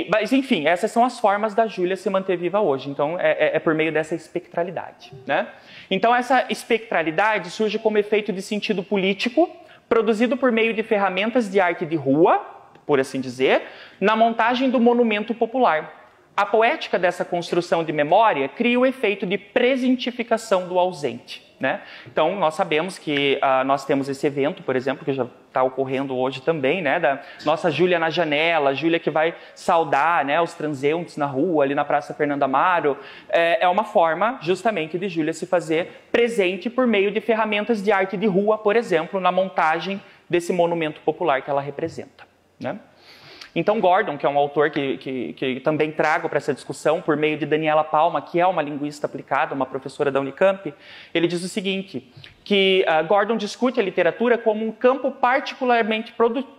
Mas, enfim, essas são as formas da Júlia se manter viva hoje. Então, é por meio dessa espectralidade, né? Então, essa espectralidade surge como efeito de sentido político, produzido por meio de ferramentas de arte de rua, por assim dizer, na montagem do monumento popular. A poética dessa construção de memória cria o efeito de presentificação do ausente, né? Então, nós sabemos que nós temos esse evento, por exemplo, que já está ocorrendo hoje também, né? Da nossa Júlia na janela, a Júlia que vai saudar, né, os transeuntes na rua, ali na Praça Fernando Amaro. É uma forma, justamente, de Júlia se fazer presente por meio de ferramentas de arte de rua, por exemplo, na montagem desse monumento popular que ela representa, né? Então, Gordon, que é um autor que também trago para essa discussão, por meio de Daniela Palma, que é uma linguista aplicada, uma professora da Unicamp, ele diz o seguinte, que Gordon discute a literatura como um campo particularmente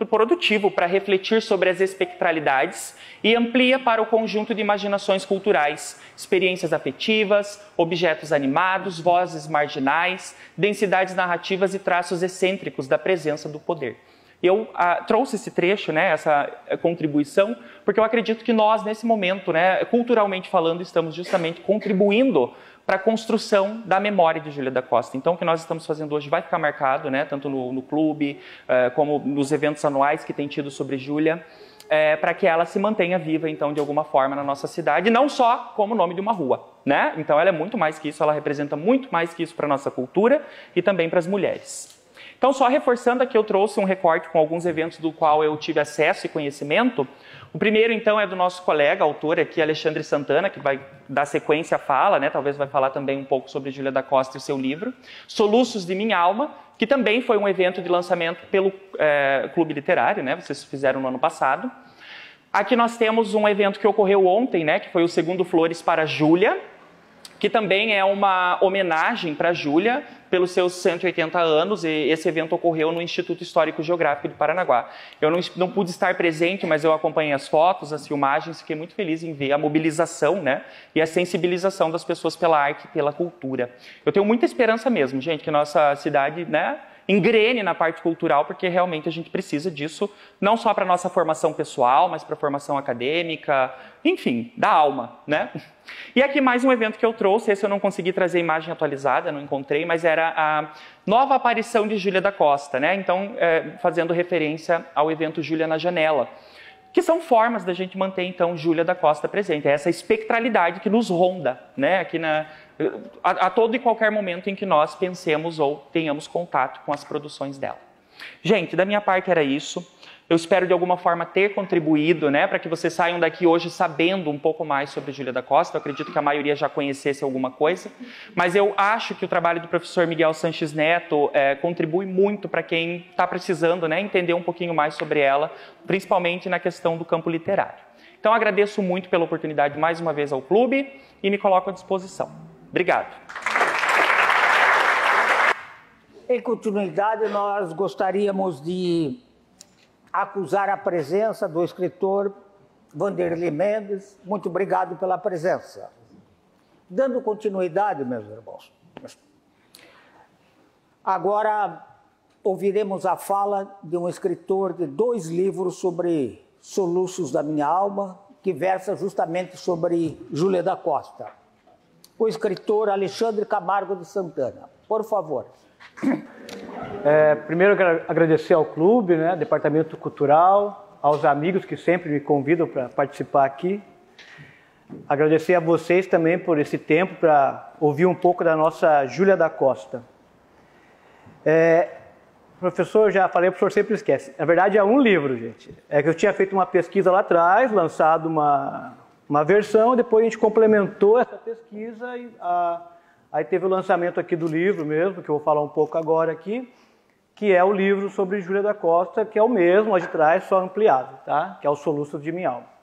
produtivo para refletir sobre as espectralidades e amplia para o conjunto de imaginações culturais, experiências afetivas, objetos animados, vozes marginais, densidades narrativas e traços excêntricos da presença do poder. Eu trouxe esse trecho, né, essa contribuição, porque eu acredito que nós, nesse momento, né, culturalmente falando, estamos justamente contribuindo para a construção da memória de Júlia da Costa. Então, o que nós estamos fazendo hoje vai ficar marcado, né, tanto no clube, como nos eventos anuais que tem tido sobre Júlia, para que ela se mantenha viva, então, de alguma forma na nossa cidade, não só como nome de uma rua, né? Então, ela é muito mais que isso, ela representa muito mais que isso para a nossa cultura e também para as mulheres. Então, só reforçando aqui, eu trouxe um recorte com alguns eventos do qual eu tive acesso e conhecimento. O primeiro, então, é do nosso colega, autor aqui, Alexandre Santana, que vai dar sequência à fala, né? Talvez vai falar também um pouco sobre Júlia da Costa e o seu livro, Soluços de Minha Alma, que também foi um evento de lançamento pelo Clube Literário, né? Vocês fizeram no ano passado. Aqui nós temos um evento que ocorreu ontem, né? Que foi o segundo Flores para Júlia, que também é uma homenagem para Júlia pelos seus 180 anos, e esse evento ocorreu no Instituto Histórico Geográfico de Paranaguá. Eu não pude estar presente, mas eu acompanhei as fotos, as filmagens, fiquei muito feliz em ver a mobilização, né, e a sensibilização das pessoas pela arte e pela cultura. Eu tenho muita esperança mesmo, gente, que nossa cidade, né, engrene na parte cultural, porque realmente a gente precisa disso, não só para a nossa formação pessoal, mas para a formação acadêmica, enfim, da alma, né? E aqui mais um evento que eu trouxe, esse eu não consegui trazer imagem atualizada, não encontrei, mas era a nova aparição de Júlia da Costa, né? Então, fazendo referência ao evento Júlia na Janela, que são formas da gente manter, então, Júlia da Costa presente, essa espectralidade que nos ronda, né? Aqui a todo e qualquer momento em que nós pensemos ou tenhamos contato com as produções dela. Gente, da minha parte era isso. Eu espero de alguma forma ter contribuído, né, para que vocês saiam daqui hoje sabendo um pouco mais sobre Júlia da Costa. Eu acredito que a maioria já conhecesse alguma coisa, mas eu acho que o trabalho do professor Miguel Sanches Neto contribui muito para quem está precisando, né, entender um pouquinho mais sobre ela, principalmente na questão do campo literário. Então agradeço muito pela oportunidade mais uma vez ao clube e me coloco à disposição. Obrigado. Em continuidade, nós gostaríamos de acusar a presença do escritor Vanderlei Mendes. Muito obrigado pela presença. Dando continuidade, meus irmãos, agora ouviremos a fala de um escritor de 2 livros sobre Soluços da Minha Alma, que versa justamente sobre Júlia da Costa. O escritor Alexandre Camargo de Santana. Por favor. Primeiro eu quero agradecer ao clube, né, Departamento Cultural, aos amigos que sempre me convidam para participar aqui. Agradecer a vocês também por esse tempo para ouvir um pouco da nossa Júlia da Costa. Professor, já falei, o professor sempre esquece. Na verdade é um livro, gente. É que eu tinha feito uma pesquisa lá atrás, lançado uma versão, depois a gente complementou essa pesquisa e aí teve o lançamento aqui do livro mesmo, que eu vou falar um pouco agora aqui, que é o livro sobre Júlia da Costa, que é o mesmo, lá de trás, só ampliado, tá? Que é o Soluços de Minha Alma.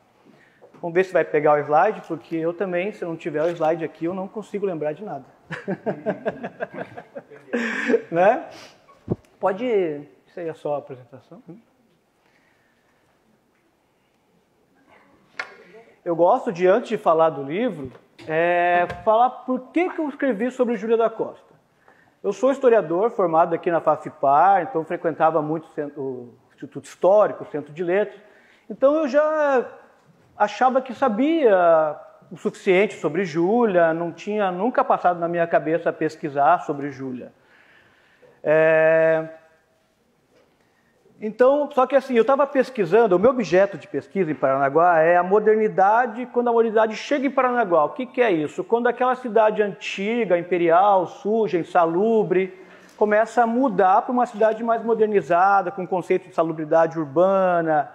Vamos ver se vai pegar o slide, porque eu também, se não tiver o slide aqui, eu não consigo lembrar de nada. Né? Pode... Isso aí é só a apresentação. Eu gosto de, antes de falar do livro, falar por que eu escrevi sobre Júlia da Costa. Eu sou historiador, formado aqui na FAFIPAR, então frequentava muito o Instituto Histórico, o Centro de Letras. Então eu já achava que sabia o suficiente sobre Júlia, não tinha nunca passado na minha cabeça pesquisar sobre Júlia. Então, só que assim, eu estava pesquisando, o meu objeto de pesquisa em Paranaguá é a modernidade, quando a modernidade chega em Paranaguá. O que é isso? Quando aquela cidade antiga, imperial, suja, insalubre, começa a mudar para uma cidade mais modernizada, com conceito de salubridade urbana,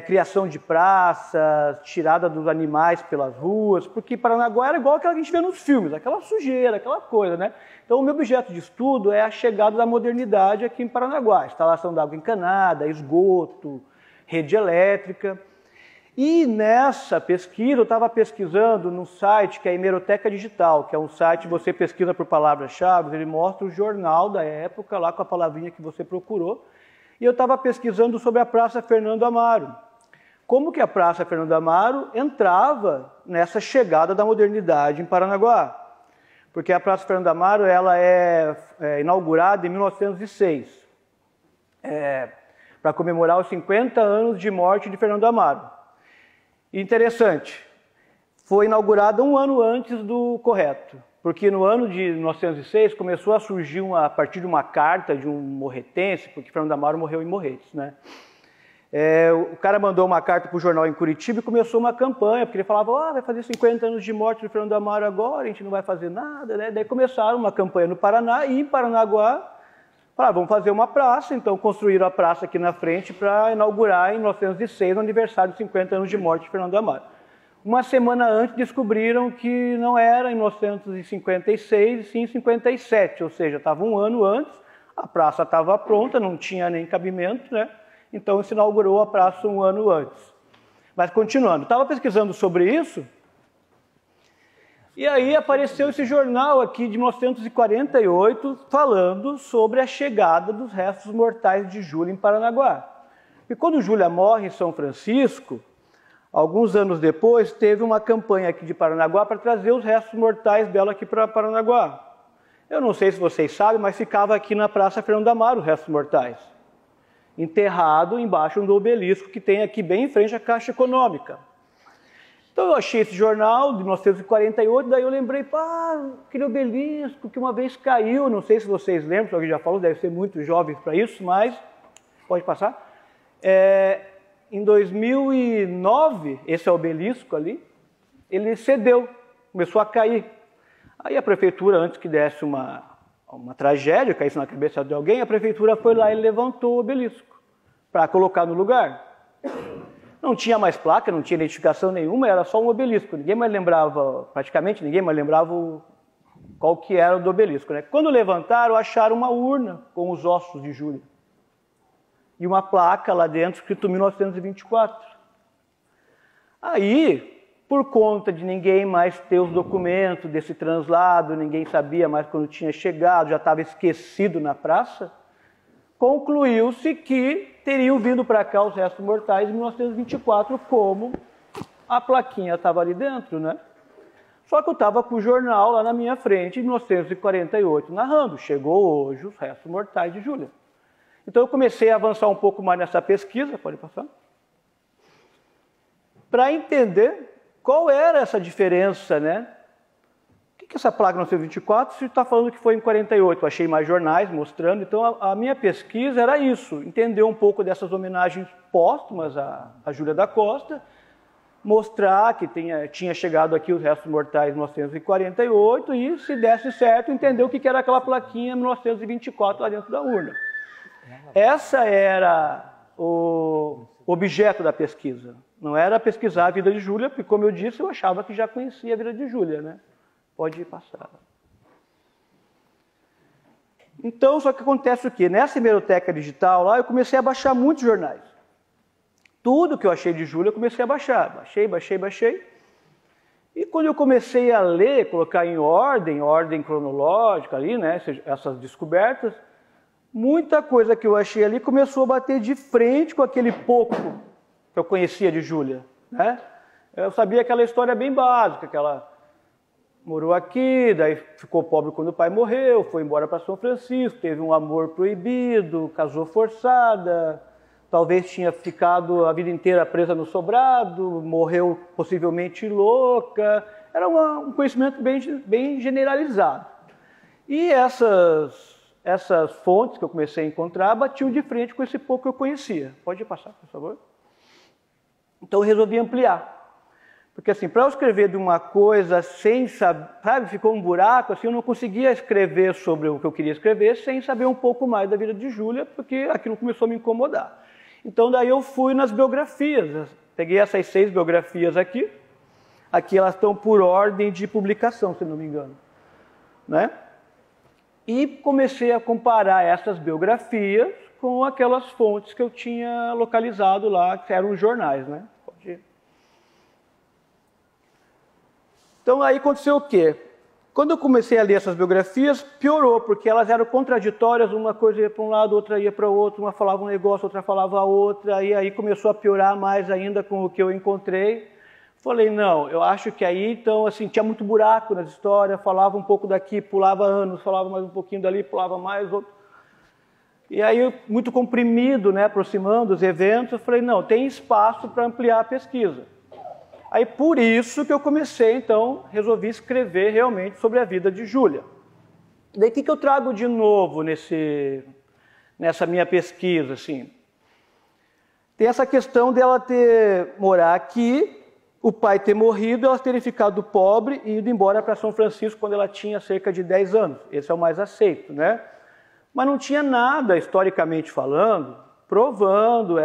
criação de praças, tirada dos animais pelas ruas, porque Paranaguá era igual aquela que a gente vê nos filmes, aquela sujeira, aquela coisa, né? Então o meu objeto de estudo é a chegada da modernidade aqui em Paranaguá, instalação de água encanada, esgoto, rede elétrica. E nessa pesquisa, eu estava pesquisando num site que é a Hemeroteca Digital, que é um site que você pesquisa por palavras-chave, ele mostra o jornal da época, lá com a palavrinha que você procurou. E eu estava pesquisando sobre a Praça Fernando Amaro. Como que a Praça Fernando Amaro entrava nessa chegada da modernidade em Paranaguá? Porque a Praça Fernando Amaro ela é inaugurada em 1906, para comemorar os 50 anos de morte de Fernando Amaro. Interessante, foi inaugurada um ano antes do correto, porque no ano de 1906 começou a surgir, a partir de uma carta de um morretense, porque Fernando Amaro morreu em Morretes, né? O cara mandou uma carta para o jornal em Curitiba e começou uma campanha, porque ele falava, vai fazer 50 anos de morte de Fernando Amaro agora, a gente não vai fazer nada, né? Daí começaram uma campanha no Paraná e em Paranaguá, falaram, vamos fazer uma praça, então construíram a praça aqui na frente para inaugurar em 1906, no aniversário de 50 anos de morte de Fernando Amaro. Uma semana antes descobriram que não era em 1956, e sim em 57, ou seja, estava um ano antes, a praça estava pronta, não tinha nem cabimento, né? Então se inaugurou a praça um ano antes. Mas continuando, estava pesquisando sobre isso, e aí apareceu esse jornal aqui de 1948 falando sobre a chegada dos restos mortais de Júlia em Paranaguá. E quando Júlia morre em São Francisco, alguns anos depois, teve uma campanha aqui de Paranaguá para trazer os restos mortais dela aqui para Paranaguá. Eu não sei se vocês sabem, mas ficava aqui na Praça Fernando Amaro os restos mortais, enterrado embaixo do obelisco que tem aqui bem em frente à Caixa Econômica. Então eu achei esse jornal de 1948, daí eu lembrei, aquele obelisco que uma vez caiu, não sei se vocês lembram, se alguém já falou, deve ser muito jovem para isso, mas pode passar. Em 2009, esse obelisco ali, ele cedeu, começou a cair. Aí a prefeitura, antes que desse uma tragédia, caísse na cabeça de alguém, a prefeitura foi lá e levantou o obelisco para colocar no lugar. Não tinha mais placa, não tinha identificação nenhuma, era só um obelisco. Ninguém mais lembrava, praticamente ninguém mais lembrava qual que era o do obelisco, né? Quando levantaram, acharam uma urna com os ossos de Júlia. E uma placa lá dentro, escrito 1924. Aí, por conta de ninguém mais ter os documentos desse translado, ninguém sabia mais quando tinha chegado, já estava esquecido na praça, concluiu-se que teriam vindo para cá os restos mortais em 1924, como a plaquinha estava ali dentro, né? Só que eu estava com o jornal lá na minha frente, em 1948, narrando. Chegou hoje os restos mortais de Júlia. Então eu comecei a avançar um pouco mais nessa pesquisa, pode passar, para entender qual era essa diferença, né? O que é essa placa 1924 se está falando que foi em 48? Eu achei mais jornais mostrando, então a minha pesquisa era isso, entender um pouco dessas homenagens póstumas à Júlia da Costa, mostrar que tinha chegado aqui os restos mortais em 1948 e, se desse certo, entender o que era aquela plaquinha em 1924 lá dentro da urna. Essa era o objeto da pesquisa. Não era pesquisar a vida de Júlia, porque, como eu disse, eu achava que já conhecia a vida de Júlia, né? Pode passar. Então, só que acontece o quê? Nessa hemeroteca digital lá, eu comecei a baixar muitos jornais. Tudo que eu achei de Júlia, eu comecei a baixar. Baixei. E quando eu comecei a ler, colocar em ordem cronológica ali, né, essas descobertas, muita coisa que eu achei ali começou a bater de frente com aquele pouco que eu conhecia de Júlia, né? Eu sabia aquela história bem básica, que ela morou aqui, daí ficou pobre quando o pai morreu, foi embora para São Francisco, teve um amor proibido, casou forçada, talvez tinha ficado a vida inteira presa no sobrado, morreu possivelmente louca. Era um conhecimento bem generalizado. E essas fontes que eu comecei a encontrar batiam de frente com esse pouco que eu conhecia. Pode passar, por favor? Então eu resolvi ampliar. Porque assim, para eu escrever de uma coisa sem saber, ficou um buraco, assim, eu não conseguia escrever sobre o que eu queria escrever sem saber um pouco mais da vida de Júlia, porque aquilo começou a me incomodar. Então daí eu fui nas biografias, peguei essas 6 biografias aqui elas estão por ordem de publicação, se não me engano, né? E comecei a comparar essas biografias com aquelas fontes que eu tinha localizado lá, que eram os jornais, né? Pode ir. Então aí aconteceu o quê? Quando eu comecei a ler essas biografias, piorou, porque elas eram contraditórias, uma coisa ia para um lado, outra ia para o outro, uma falava um negócio, outra falava outra, e aí começou a piorar mais ainda com o que eu encontrei. Falei, não, eu acho que aí, então, assim, tinha muito buraco nas histórias, falava um pouco daqui, pulava anos, falava mais um pouquinho dali, pulava mais outro. E aí, muito comprimido, né, aproximando os eventos, eu falei, não, tem espaço para ampliar a pesquisa. Aí, por isso que eu comecei, então, resolvi escrever realmente sobre a vida de Júlia. Daí, o que eu trago de novo nessa minha pesquisa, assim? Tem essa questão dela morar aqui, o pai ter morrido, ela ter ficado pobre e ido embora para São Francisco quando ela tinha cerca de 10 anos. Esse é o mais aceito, né? Mas não tinha nada, historicamente falando, provando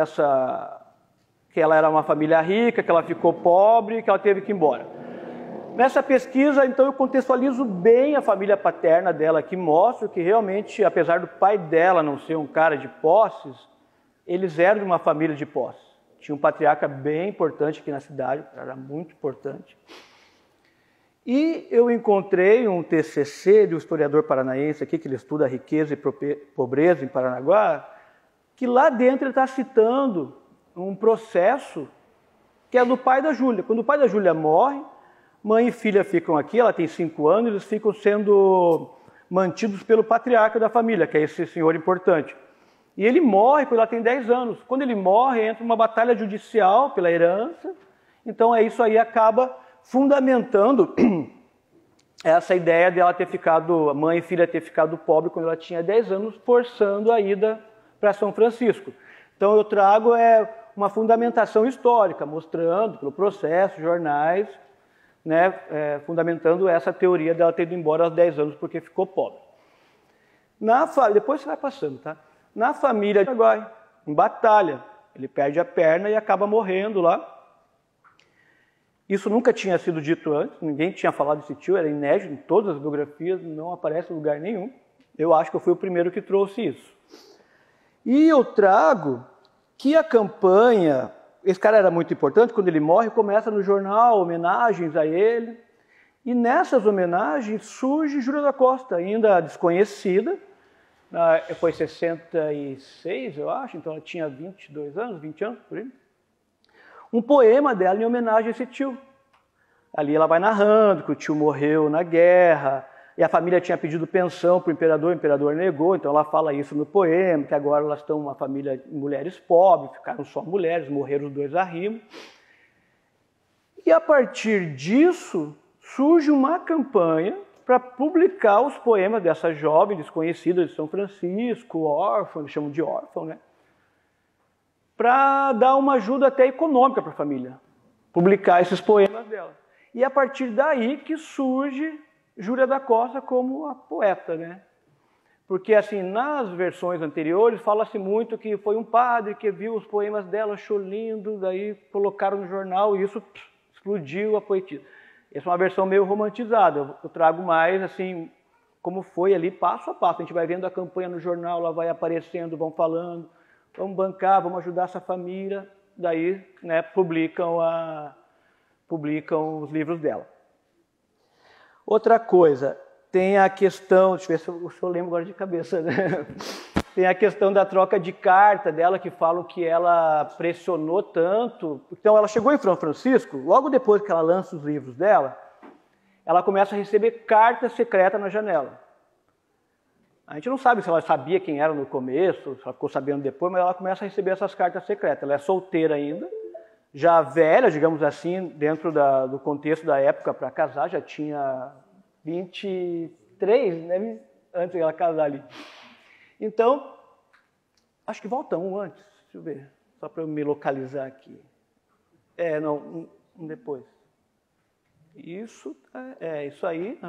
que ela era uma família rica, que ela ficou pobre e que ela teve que ir embora. Nessa pesquisa, então, eu contextualizo bem a família paterna dela, que mostra que realmente, apesar do pai dela não ser um cara de posses, eles eram de uma família de posses. Tinha um patriarca bem importante aqui na cidade, era muito importante. E eu encontrei um TCC de um historiador paranaense aqui, que ele estuda a riqueza e pobreza em Paranaguá, que lá dentro ele está citando um processo que é do pai da Júlia. Quando o pai da Júlia morre, mãe e filha ficam aqui, ela tem 5 anos, eles ficam sendo mantidos pelo patriarca da família, que é esse senhor importante. E ele morre quando ela tem 10 anos. Quando ele morre, entra uma batalha judicial pela herança. Então, isso aí acaba fundamentando essa ideia de ela ter ficado, a mãe e filha ter ficado pobre quando ela tinha 10 anos, forçando a ida para São Francisco. Então, eu trago uma fundamentação histórica, mostrando pelo processo, jornais, né, fundamentando essa teoria dela ter ido embora aos 10 anos porque ficou pobre. Depois você vai passando, tá? Na família de Paraguai, em batalha, ele perde a perna e acaba morrendo lá. Isso nunca tinha sido dito antes, ninguém tinha falado desse tio, era inédito em todas as biografias, não aparece em lugar nenhum. Eu acho que eu fui o primeiro que trouxe isso. E eu trago que a campanha, esse cara era muito importante, quando ele morre, começa no jornal homenagens a ele. E nessas homenagens surge Júlia da Costa, ainda desconhecida. Foi 66, eu acho, então ela tinha 22 anos, 20 anos, por aí. Um poema dela em homenagem a esse tio. Ali ela vai narrando que o tio morreu na guerra, e a família tinha pedido pensão para o imperador negou, então ela fala isso no poema, que agora elas estão uma família de mulheres pobres, ficaram só mulheres, morreram os 2 arrimos. E a partir disso, surge uma campanha para publicar os poemas dessa jovem desconhecida de São Francisco, órfã, eles chamam de órfã, né? Para dar uma ajuda até econômica para a família, publicar esses poemas dela. E a partir daí que surge Júlia da Costa como a poeta, né? Porque, assim, nas versões anteriores, fala-se muito que foi um padre que viu os poemas dela, achou lindo, daí colocaram no jornal e isso explodiu a poetisa. Essa é uma versão meio romantizada, eu trago mais, assim, como foi ali, passo a passo. A gente vai vendo a campanha no jornal, ela vai aparecendo, vão falando, vamos bancar, vamos ajudar essa família, daí, né, publicam os livros dela. Outra coisa, tem a questão, deixa eu ver se eu lembro agora de cabeça, né? Tem a questão da troca de carta dela, que falam que ela pressionou tanto. Então, ela chegou em São Francisco, logo depois que ela lança os livros dela, ela começa a receber cartas secretas na janela. A gente não sabe se ela sabia quem era no começo, se ela ficou sabendo depois, mas ela começa a receber essas cartas secretas. Ela é solteira ainda, já velha, digamos assim, dentro do contexto da época para casar, já tinha 23, né, antes dela casar ali. Então, acho que volta um antes, deixa eu ver, só para eu me localizar aqui. Não, um depois. Isso, isso aí,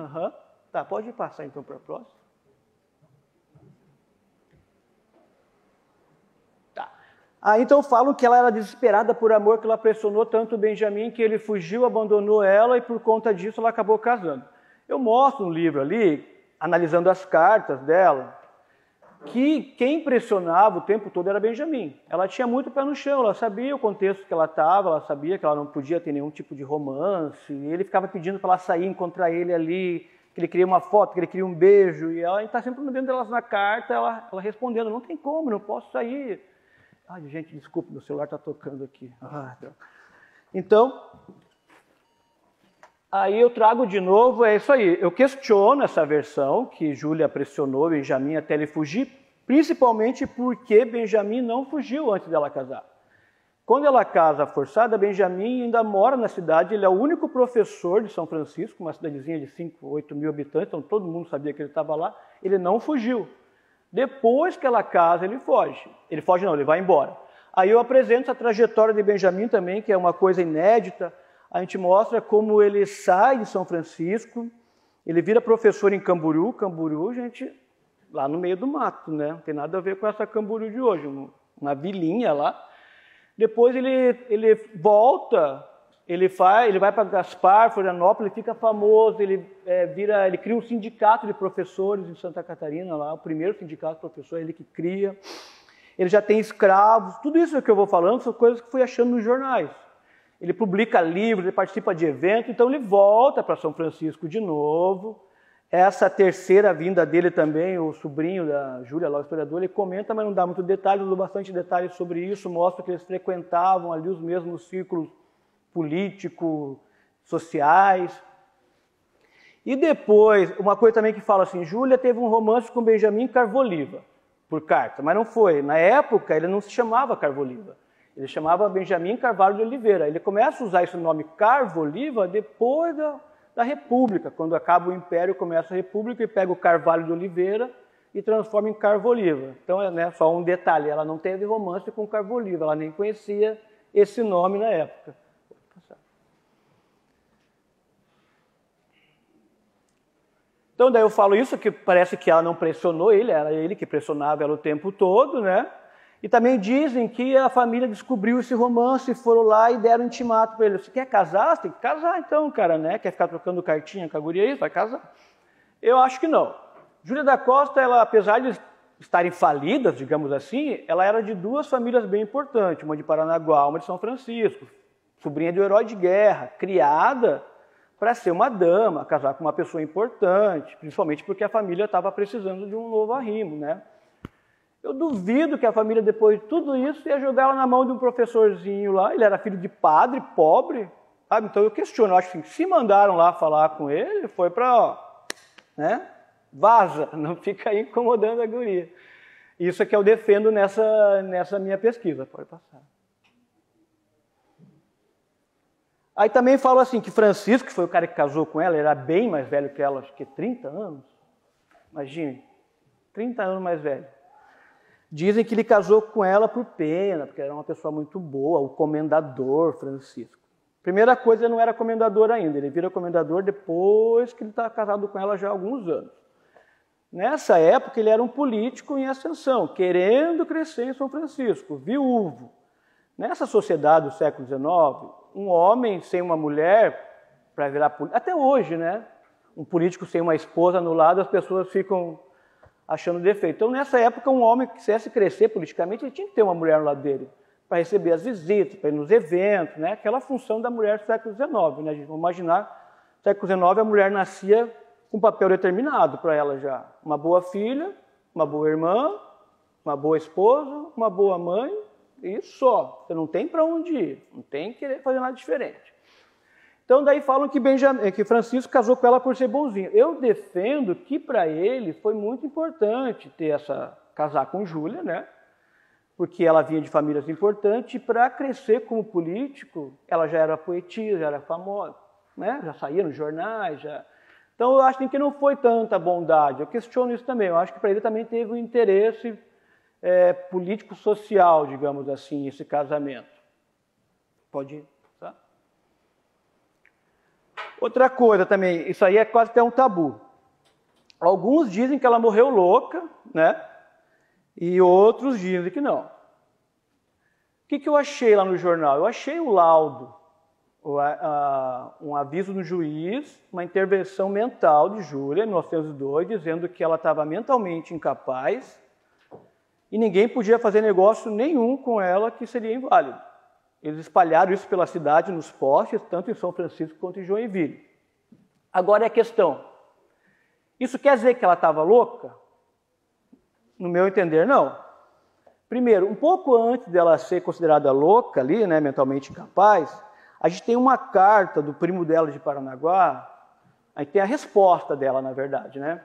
Tá, pode passar então para a próxima. Então falam que ela era desesperada por amor, que ela pressionou tanto o Benjamin que ele fugiu, abandonou ela e por conta disso ela acabou casando. Eu mostro no livro ali, analisando as cartas dela, que quem pressionava o tempo todo era Benjamin. Ela tinha muito pé no chão, ela sabia o contexto que ela estava, ela sabia que ela não podia ter nenhum tipo de romance, e ele ficava pedindo para ela sair, encontrar ele ali, que ele queria uma foto, que ele queria um beijo, e ela está sempre vendo elas na carta, ela respondendo, não tem como, não posso sair. Ai, gente, desculpa, meu celular está tocando aqui. Então, aí eu trago de novo, é isso aí. Eu questiono essa versão, que Júlia pressionou Benjamin até ele fugir, principalmente porque Benjamin não fugiu antes dela casar. Quando ela casa forçada, Benjamin ainda mora na cidade, ele é o único professor de São Francisco, uma cidadezinha de 5, 8 mil habitantes, então todo mundo sabia que ele estava lá, ele não fugiu. Depois que ela casa, ele foge. Ele foge não, ele vai embora. Aí eu apresento a trajetória de Benjamin também, que é uma coisa inédita. A gente mostra como ele sai de São Francisco, ele vira professor em Camboriú, gente, lá no meio do mato, né? Não tem nada a ver com essa Camboriú de hoje, uma vilinha lá. Depois ele volta, ele vai para Gaspar, Florianópolis, fica famoso, ele cria um sindicato de professores em Santa Catarina, lá, o primeiro sindicato de professores, ele que cria. Ele já tem escravos, tudo isso que eu vou falando são coisas que fui achando nos jornais. Ele publica livros, ele participa de eventos, então ele volta para São Francisco de novo. Essa terceira vinda dele também, o sobrinho da Júlia, lá o historiador, ele comenta, mas não dá muito detalhe, eu dou bastante detalhes sobre isso, mostra que eles frequentavam ali os mesmos círculos políticos, sociais. E depois, uma coisa também que fala assim, Júlia teve um romance com Benjamin Carvoliva, por carta, mas não foi. Na época, ele não se chamava Carvoliva, ele chamava Benjamin Carvalho de Oliveira. Ele começa a usar esse nome Carvoliva depois da República, quando acaba o Império, começa a República e pega o Carvalho de Oliveira e transforma em Carvoliva. Então, só um detalhe, ela não teve romance com Carvoliva, ela nem conhecia esse nome na época. Então, daí eu falo isso, que parece que ela não pressionou ele, era ele que pressionava ela o tempo todo, né? E também dizem que a família descobriu esse romance, foram lá e deram um intimato para ele. Você quer casar? Você tem que casar então, cara, né? Quer ficar trocando cartinha com a guria aí? Vai casar. Eu acho que não. Júlia da Costa, ela, apesar de estarem falidas, digamos assim, ela era de duas famílias bem importantes, uma de Paranaguá, uma de São Francisco, sobrinha de um herói de guerra, criada para ser uma dama, casar com uma pessoa importante, principalmente porque a família estava precisando de um novo arrimo, né? Eu duvido que a família, depois de tudo isso, ia jogar ela na mão de um professorzinho lá, ele era filho de padre, pobre, Sabe? Então eu questiono, acho que se mandaram lá falar com ele, foi para, né? Vaza, não fica aí incomodando a guria. Isso é que eu defendo nessa minha pesquisa. Pode passar. Aí também falo assim, que Francisco, que foi o cara que casou com ela, era bem mais velho que ela, acho que 30 anos. Imagine, 30 anos mais velho. Dizem que ele casou com ela por pena, porque era uma pessoa muito boa, o comendador Francisco. Primeira coisa, ele não era comendador ainda, ele vira comendador depois que ele estava casado com ela já há alguns anos. Nessa época, ele era um político em ascensão, querendo crescer em São Francisco, viúvo. Nessa sociedade do século XIX, um homem sem uma mulher, para virar político, até hoje, né? Um político sem uma esposa no lado, as pessoas ficam achando defeito. Então, nessa época, um homem que quisesse crescer politicamente, ele tinha que ter uma mulher no lado dele, para receber as visitas, para ir nos eventos, né? Aquela função da mulher do século XIX, né? A gente vai imaginar, no século XIX, a mulher nascia com um papel determinado para ela já. Uma boa filha, uma boa irmã, uma boa esposa, uma boa mãe, e só. Você não tem para onde ir, não tem que querer fazer nada diferente. Então, daí falam que Francisco casou com ela por ser bonzinho. Eu defendo que, para ele, foi muito importante casar com Júlia, né? Porque ela vinha de famílias importantes, e para crescer como político, ela já era poetisa, já era famosa, né? Já saía nos jornais, já... Então, eu acho que não foi tanta bondade. Eu questiono isso também. Eu acho que para ele também teve um interesse político-social, digamos assim, esse casamento. Pode ir, tá? Outra coisa também, isso aí é quase até um tabu. Alguns dizem que ela morreu louca, né? E outros dizem que não. O que eu achei lá no jornal? Eu achei o laudo, um aviso do juiz, uma intervenção mental de Júlia, em 1902, dizendo que ela estava mentalmente incapaz e ninguém podia fazer negócio nenhum com ela que seria inválido. Eles espalharam isso pela cidade, nos postes, tanto em São Francisco quanto em Joinville. Agora é a questão. Isso quer dizer que ela estava louca? No meu entender, não. Primeiro, um pouco antes dela ser considerada louca ali, né, mentalmente incapaz, a gente tem uma carta do primo dela de Paranaguá, aí tem a resposta dela, na verdade, né?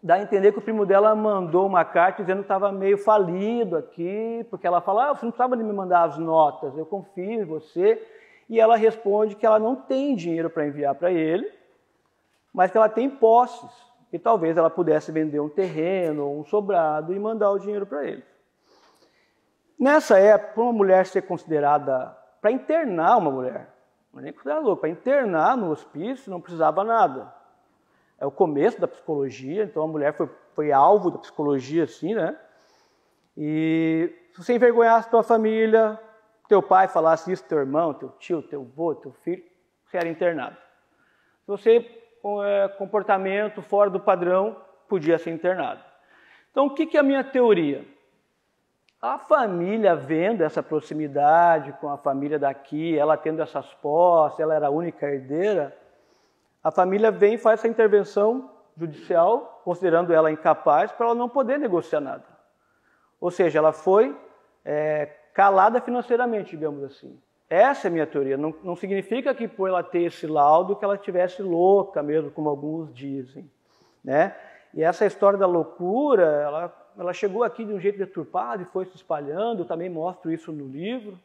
Dá a entender que o primo dela mandou uma carta dizendo que estava meio falido aqui, porque ela fala, você não precisava de me mandar as notas, eu confio em você. E ela responde que ela não tem dinheiro para enviar para ele, mas que ela tem posses, e talvez ela pudesse vender um terreno ou um sobrado e mandar o dinheiro para ele. Nessa época, para uma mulher ser considerada, para internar uma mulher, não é nem considerada louca, para internar no hospício não precisava nada. É o começo da psicologia, então a mulher foi alvo da psicologia, assim, né? E se você envergonhasse tua família, teu pai falasse isso, teu irmão, teu tio, teu avô, teu filho, você era internado. Se você, com comportamento fora do padrão, podia ser internado. Então, o que é a minha teoria? A família vendo essa proximidade com a família daqui, ela tendo essas posses, ela era a única herdeira, a família vem e faz essa intervenção judicial, considerando ela incapaz, para ela não poder negociar nada. Ou seja, ela foi calada financeiramente, digamos assim. Essa é a minha teoria. Não significa que por ela ter esse laudo que ela estivesse louca mesmo, como alguns dizem, né? E essa história da loucura, ela chegou aqui de um jeito deturpado e foi se espalhando. Eu também mostro isso no livro.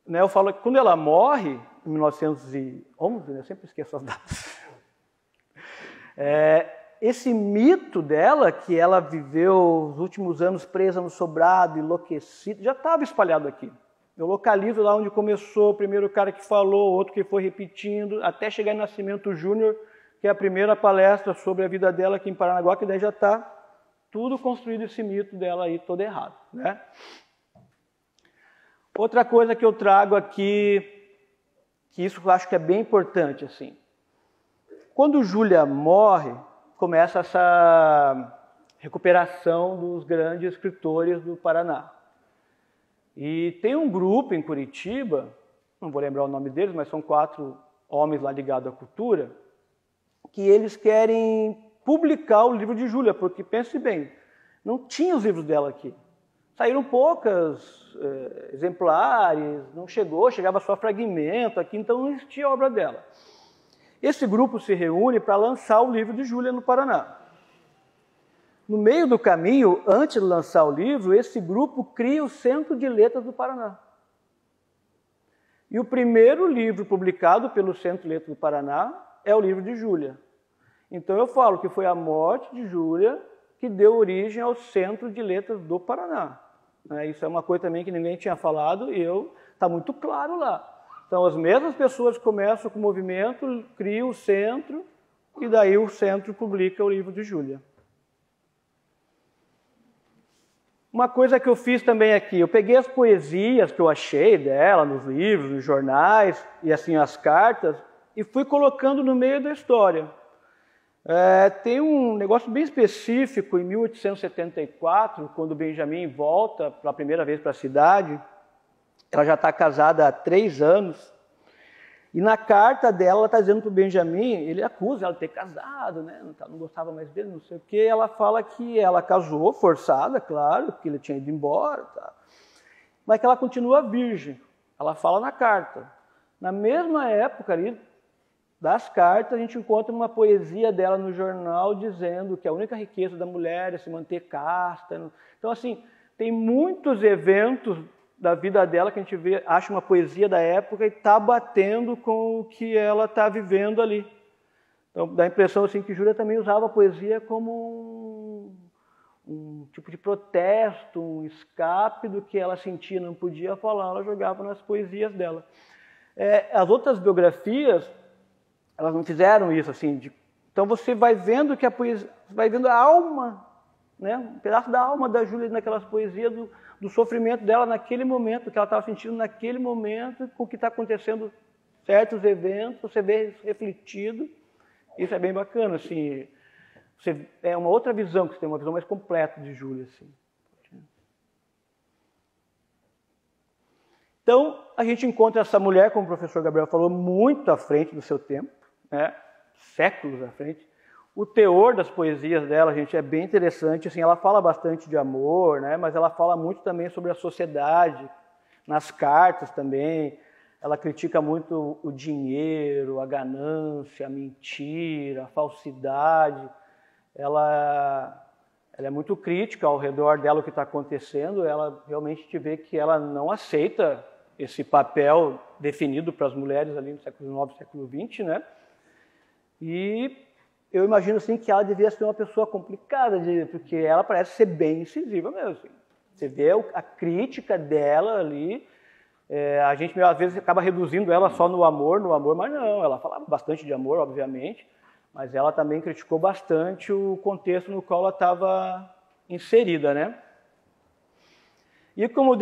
Né, eu falo que quando ela morre, em 1911, né, eu sempre esqueço as datas, esse mito dela, que ela viveu os últimos anos presa no sobrado, enlouquecida, já estava espalhado aqui. Eu localizo lá onde começou, o primeiro cara que falou, outro que foi repetindo, até chegar em Nascimento Júnior, que é a primeira palestra sobre a vida dela aqui em Paranaguá, que daí já está tudo construído esse mito dela aí todo errado, né? Outra coisa que eu trago aqui, que isso eu acho que é bem importante, assim. Quando Júlia morre, começa essa recuperação dos grandes escritores do Paraná. E tem um grupo em Curitiba, não vou lembrar o nome deles, mas são 4 homens lá ligados à cultura, que eles querem publicar o livro de Júlia, porque, pense bem, não tinha os livros dela aqui. saíram poucas exemplares, não chegava só fragmento aqui, então não existia obra dela. Esse grupo se reúne para lançar o livro de Júlia no Paraná. No meio do caminho, antes de lançar o livro, esse grupo cria o Centro de Letras do Paraná. E o primeiro livro publicado pelo Centro de Letras do Paraná é o livro de Júlia. Então eu falo que foi a morte de Júlia que deu origem ao Centro de Letras do Paraná. Isso é uma coisa também que ninguém tinha falado e está muito claro lá. Então as mesmas pessoas começam com o movimento, criam o centro e daí o centro publica o livro de Júlia. Uma coisa que eu fiz também aqui, eu peguei as poesias que eu achei dela nos livros, nos jornais, e assim as cartas, e fui colocando no meio da história. Tem um negócio bem específico, em 1874, quando Benjamin volta pela primeira vez para a cidade, ela já está casada há 3 anos, e na carta dela, ela está dizendo para o Benjamin, ele acusa ela de ter casado, né? Não gostava mais dele, não sei o quê. Ela fala que ela casou, forçada, claro, porque ele tinha ido embora, tá? Mas que ela continua virgem. Ela fala na carta. Na mesma época ali, das cartas, a gente encontra uma poesia dela no jornal dizendo que a única riqueza da mulher é se manter casta. Então, assim, tem muitos eventos da vida dela que a gente vê, acha uma poesia da época e está batendo com o que ela está vivendo ali. Então dá a impressão assim, que Júlia também usava a poesia como um tipo de protesto, um escape do que ela sentia, não podia falar, ela jogava nas poesias dela. As outras biografias, elas não fizeram isso assim. Então você vai vendo que a poesia, vai vendo a alma, né, um pedaço da alma da Júlia naquelas poesias, do sofrimento dela naquele momento, que ela estava sentindo naquele momento, com o que está acontecendo, certos eventos, você vê isso refletido. Isso é bem bacana, assim. É uma outra visão, que você tem uma visão mais completa de Júlia, assim. Então, a gente encontra essa mulher, como o professor Gabriel falou, muito à frente do seu tempo, né? Séculos à frente. O teor das poesias dela, gente, é bem interessante. Assim, ela fala bastante de amor, né? Mas ela fala muito também sobre a sociedade, nas cartas também. Ela critica muito o dinheiro, a ganância, a mentira, a falsidade. Ela é muito crítica ao redor dela, o que está acontecendo. Ela realmente te vê que ela não aceita esse papel definido para as mulheres ali no século XIX, século XX, né? E eu imagino assim que ela devia ser uma pessoa complicada, porque ela parece ser bem incisiva mesmo. Assim. Você vê a crítica dela ali, a gente às vezes acaba reduzindo ela só no amor, mas não, ela falava bastante de amor, obviamente, mas ela também criticou bastante o contexto no qual ela estava inserida, né? E como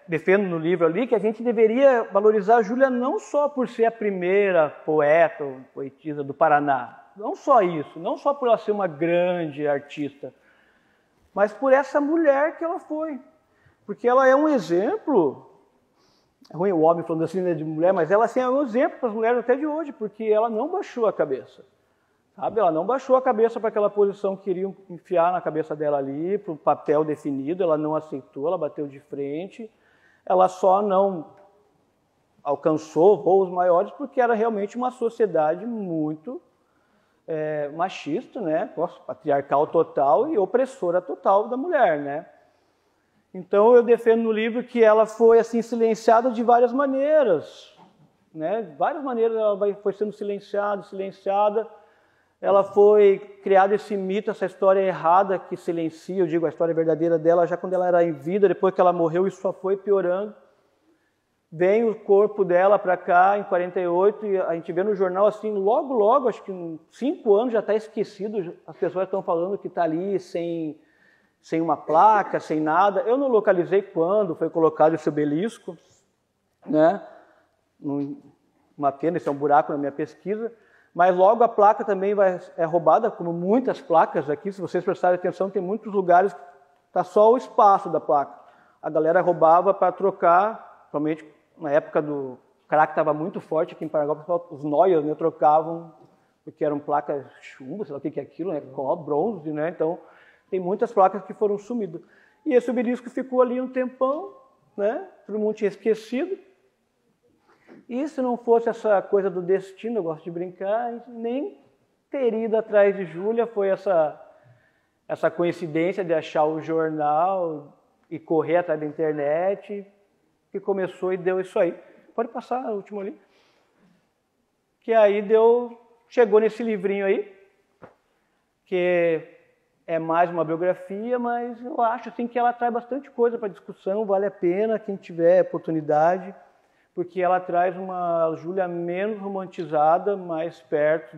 defendo no livro ali, que a gente deveria valorizar a Júlia não só por ser a primeira poeta ou poetisa do Paraná, não só isso, não só por ela ser uma grande artista, mas por essa mulher que ela foi. Porque ela é um exemplo, é ruim o homem falando assim, né, de mulher, mas ela assim, é um exemplo para as mulheres até de hoje, porque ela não baixou a cabeça. Sabe? Ela não baixou a cabeça para aquela posição que queriam enfiar na cabeça dela ali, para o papel definido, ela não aceitou, ela bateu de frente, ela só não alcançou voos maiores porque era realmente uma sociedade muito machista, né? Patriarcal total e opressora total da mulher, né? Então eu defendo no livro que ela foi assim silenciada de várias maneiras, né? De várias maneiras ela foi sendo silenciada. Ela foi criado esse mito, essa história errada que silencia, eu digo a história verdadeira dela, já quando ela era em vida, depois que ela morreu, isso só foi piorando. Vem o corpo dela para cá em 48 e a gente vê no jornal assim, logo, acho que em 5 anos já está esquecido, as pessoas estão falando que está ali sem uma placa, sem nada. Eu não localizei quando foi colocado esse obelisco, né? Uma pena, esse é um buraco na minha pesquisa. Mas logo a placa também é roubada, como muitas placas aqui, se vocês prestarem atenção, tem muitos lugares que está só o espaço da placa. A galera roubava para trocar, principalmente na época do crack estava muito forte aqui em Paraguai, os noias, né, trocavam, porque eram placas chumbo, sei lá o que é aquilo, né, cobre, bronze, né, então tem muitas placas que foram sumidas. E esse obelisco ficou ali um tempão, né? Todo mundo tinha esquecido. E se não fosse essa coisa do destino, eu gosto de brincar, nem teria ido atrás de Júlia, foi essa coincidência de achar o jornal e correr atrás da internet, que começou e deu isso aí. Pode passar o último ali. Que aí chegou nesse livrinho aí, que é mais uma biografia, mas eu acho assim, que ela traz bastante coisa para discussão, vale a pena quem tiver oportunidade, porque ela traz uma Júlia menos romantizada, mais perto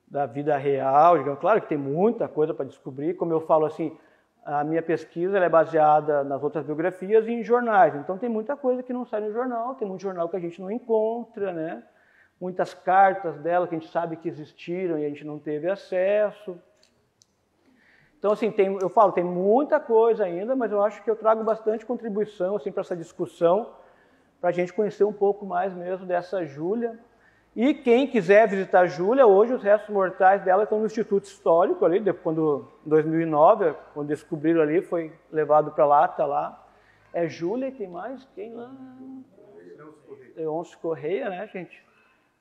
da vida real. Digamos. Claro que tem muita coisa para descobrir, como eu falo assim, a minha pesquisa ela é baseada nas outras biografias e em jornais, então tem muita coisa que não sai no jornal, tem muito jornal que a gente não encontra, né? Muitas cartas dela que a gente sabe que existiram e a gente não teve acesso. Então, assim, eu falo, tem muita coisa ainda, mas eu acho que eu trago bastante contribuição assim, para essa discussão, para a gente conhecer um pouco mais mesmo dessa Júlia. E quem quiser visitar a Júlia, hoje os restos mortais dela estão no Instituto Histórico, ali, quando, em 2009, quando descobriram ali, foi levado para lá, está lá. É Júlia e tem mais? Quem lá? Leôncio Correia, né, gente?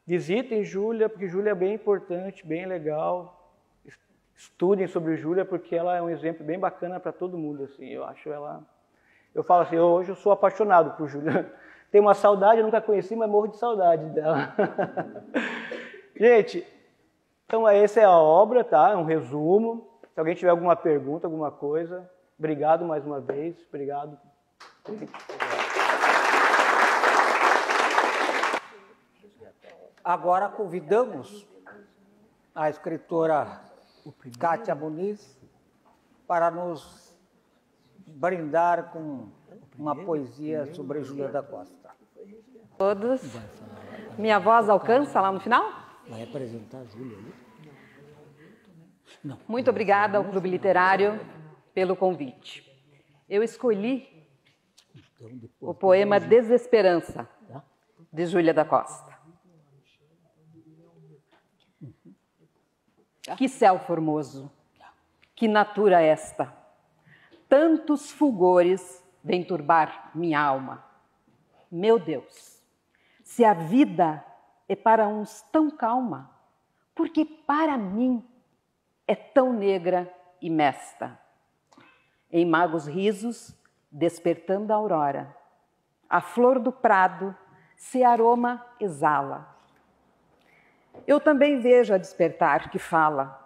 Visitem Júlia, porque Júlia é bem importante, bem legal. Estudem sobre Júlia, porque ela é um exemplo bem bacana para todo mundo, assim. Eu acho ela... Eu falo assim, hoje eu sou apaixonado por Júlia. Tenho uma saudade, eu nunca conheci, mas morro de saudade dela. Gente, então essa é a obra, tá? É um resumo. Se alguém tiver alguma pergunta, alguma coisa, obrigado mais uma vez. Obrigado. Agora convidamos a escritora Kátia Muniz para nos brindar com uma poesia sobre Júlia da Costa. Todos. Minha voz alcança lá no final? Vai apresentar a Júlia ali? Muito obrigada ao Clube Literário pelo convite. Eu escolhi o poema Desesperança, de Júlia da Costa. Que céu formoso, que natura esta, tantos fulgores vêm turbar minha alma. Meu Deus, se a vida é para uns tão calma, porque para mim é tão negra e mesta. Em magos risos, despertando a aurora, a flor do prado se aroma exala. Eu também vejo a despertar que fala,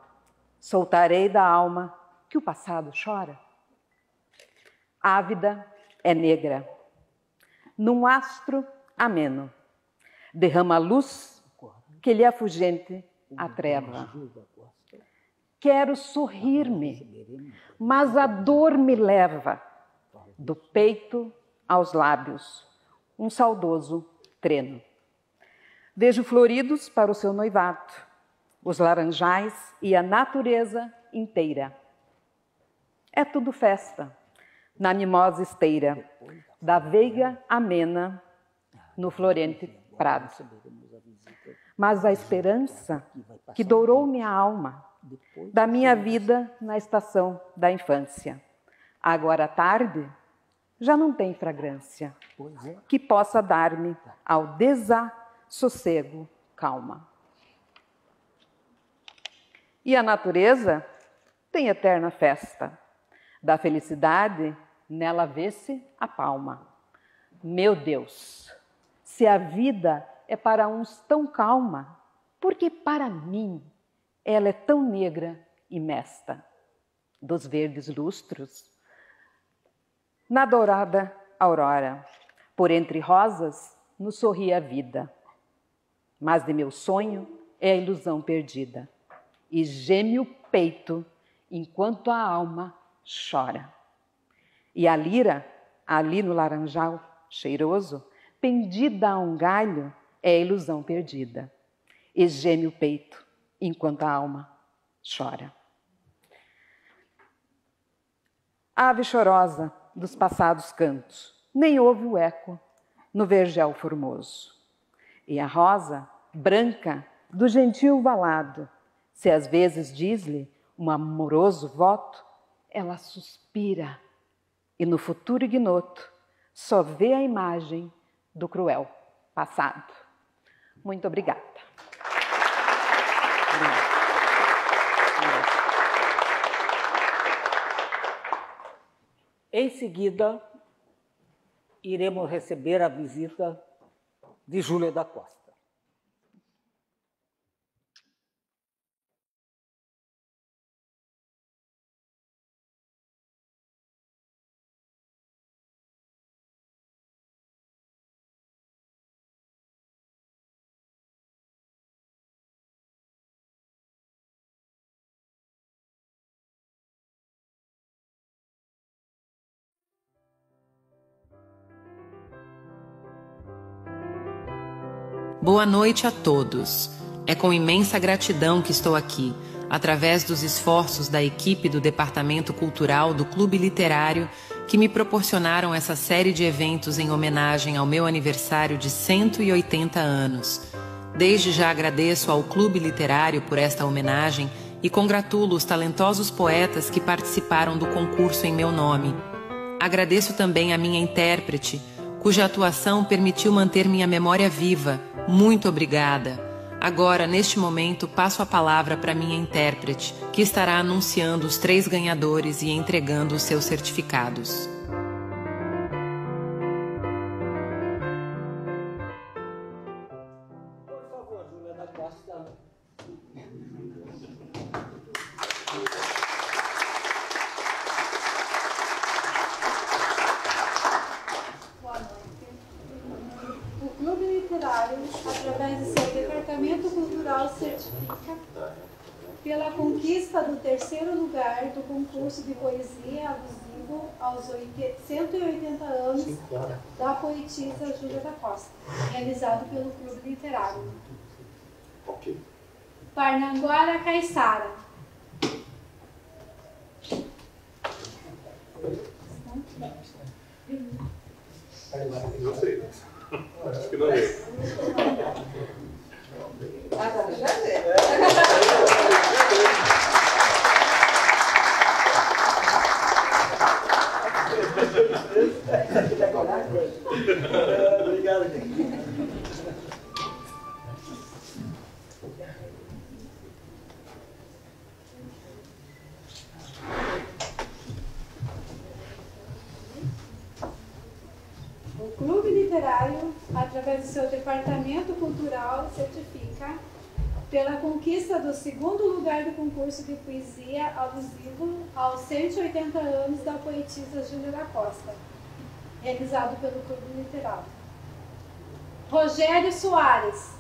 soltarei da alma que o passado chora. Ávida é negra, num astro ameno, derrama luz que lhe afugente a treva. Quero sorrir-me, mas a dor me leva, do peito aos lábios, um saudoso treno. Vejo floridos para o seu noivado, os laranjais e a natureza inteira. É tudo festa, na mimosa esteira, da veiga amena, no florente prado. Mas a esperança que dourou minha alma, da minha vida na estação da infância, agora à tarde, já não tem fragrância, que possa dar-me ao desassossego calma. E a natureza tem eterna festa, da felicidade nela vê-se a palma. Meu Deus, se a vida é para uns tão calma, porque para mim ela é tão negra e mesta. Dos verdes lustros, na dourada aurora, por entre rosas, nos sorri a vida. Mas de meu sonho é a ilusão perdida, e geme o peito enquanto a alma chora. E a lira, ali no laranjal cheiroso, pendida a um galho, é a ilusão perdida, e geme o peito enquanto a alma chora. Ave chorosa dos passados cantos, nem ouve o eco no vergel formoso. E a rosa branca do gentil valado, se às vezes diz-lhe um amoroso voto, ela suspira e no futuro ignoto só vê a imagem do cruel passado. Muito obrigada. Em seguida, iremos receber a visita de Júlia da Costa. Boa noite a todos. É com imensa gratidão que estou aqui, através dos esforços da equipe do Departamento Cultural do Clube Literário, que me proporcionaram essa série de eventos em homenagem ao meu aniversário de 180 anos. Desde já agradeço ao Clube Literário por esta homenagem e congratulo os talentosos poetas que participaram do concurso em meu nome. Agradeço também a minha intérprete, cuja atuação permitiu manter minha memória viva. Muito obrigada. Agora, neste momento, passo a palavra para minha intérprete, que estará anunciando os 3 ganhadores e entregando os seus certificados. Por favor, Júlia da Costa. Boa noite. O Clube Literário, através do seu Departamento Cultural, certifica pela conquista do 3º lugar do concurso de poesia alusivo aos 180 anos da poetisa Júlia da Costa, realizado pelo Clube Literário. Parnanguara Caiçara. Não sei. Acho que não é. Obrigado, gente. O Clube Literário, através do seu Departamento Cultural, certifica pela conquista do 2º lugar do concurso de poesia alusivo aos 180 anos da poetisa Júlia da Costa, realizado pelo Clube Literário. Rogério Soares.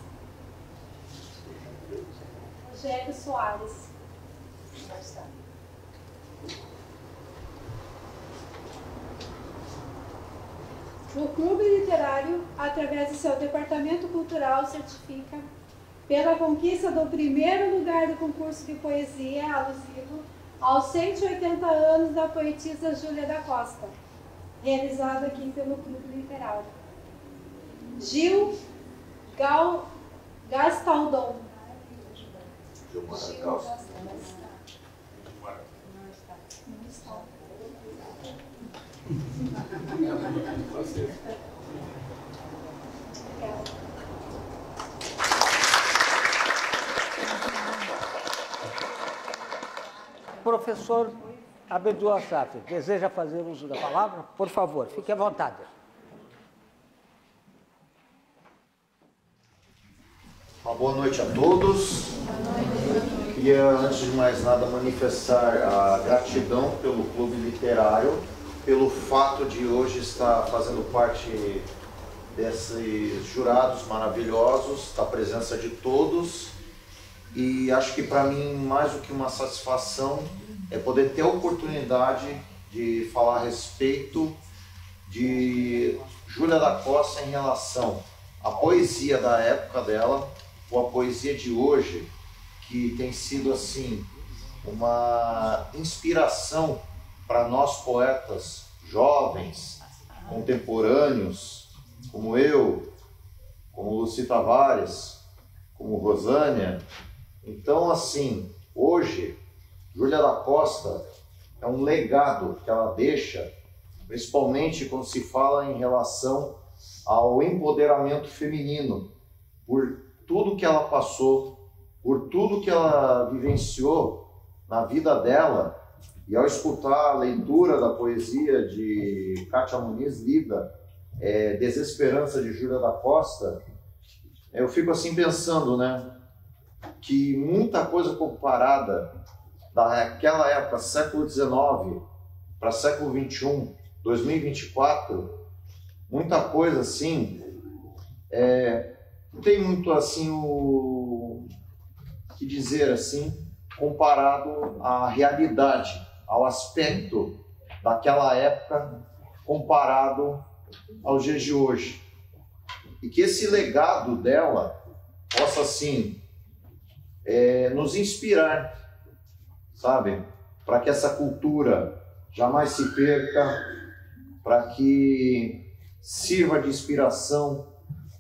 Rogério Soares. O Clube Literário, através do seu Departamento Cultural, certifica pela conquista do 1º lugar do concurso de poesia alusivo aos 180 anos da poetisa Júlia da Costa, realizado aqui pelo Clube Literário. Gil Gastaldon. Professor Abedul Assaf, deseja fazer uso da palavra? Por favor, fique à vontade. Uma boa noite a todos. Queria, antes de mais nada, manifestar a gratidão pelo Clube Literário, pelo fato de hoje estar fazendo parte desses jurados maravilhosos, da presença de todos. E acho que para mim, mais do que uma satisfação, é poder ter a oportunidade de falar a respeito de Júlia da Costa em relação à poesia da época dela, ou a poesia de hoje, que tem sido assim uma inspiração para nós poetas jovens, contemporâneos, como eu, como Luci Tavares, como Rosânia. Então, assim, hoje, Júlia da Costa é um legado que ela deixa principalmente quando se fala em relação ao empoderamento feminino, por tudo que ela passou, por tudo que ela vivenciou na vida dela. E ao escutar a leitura da poesia de Kátia Muniz Lida, Desesperança de Júlia da Costa, eu fico assim pensando, né, que muita coisa comparada daquela época, século XIX, para século XXI, 2024, muita coisa assim, não tem muito assim o que dizer assim, comparado à realidade, ao aspecto daquela época, comparado aos dias de hoje. E que esse legado dela possa, assim, nos inspirar, sabe? Para que essa cultura jamais se perca, para que sirva de inspiração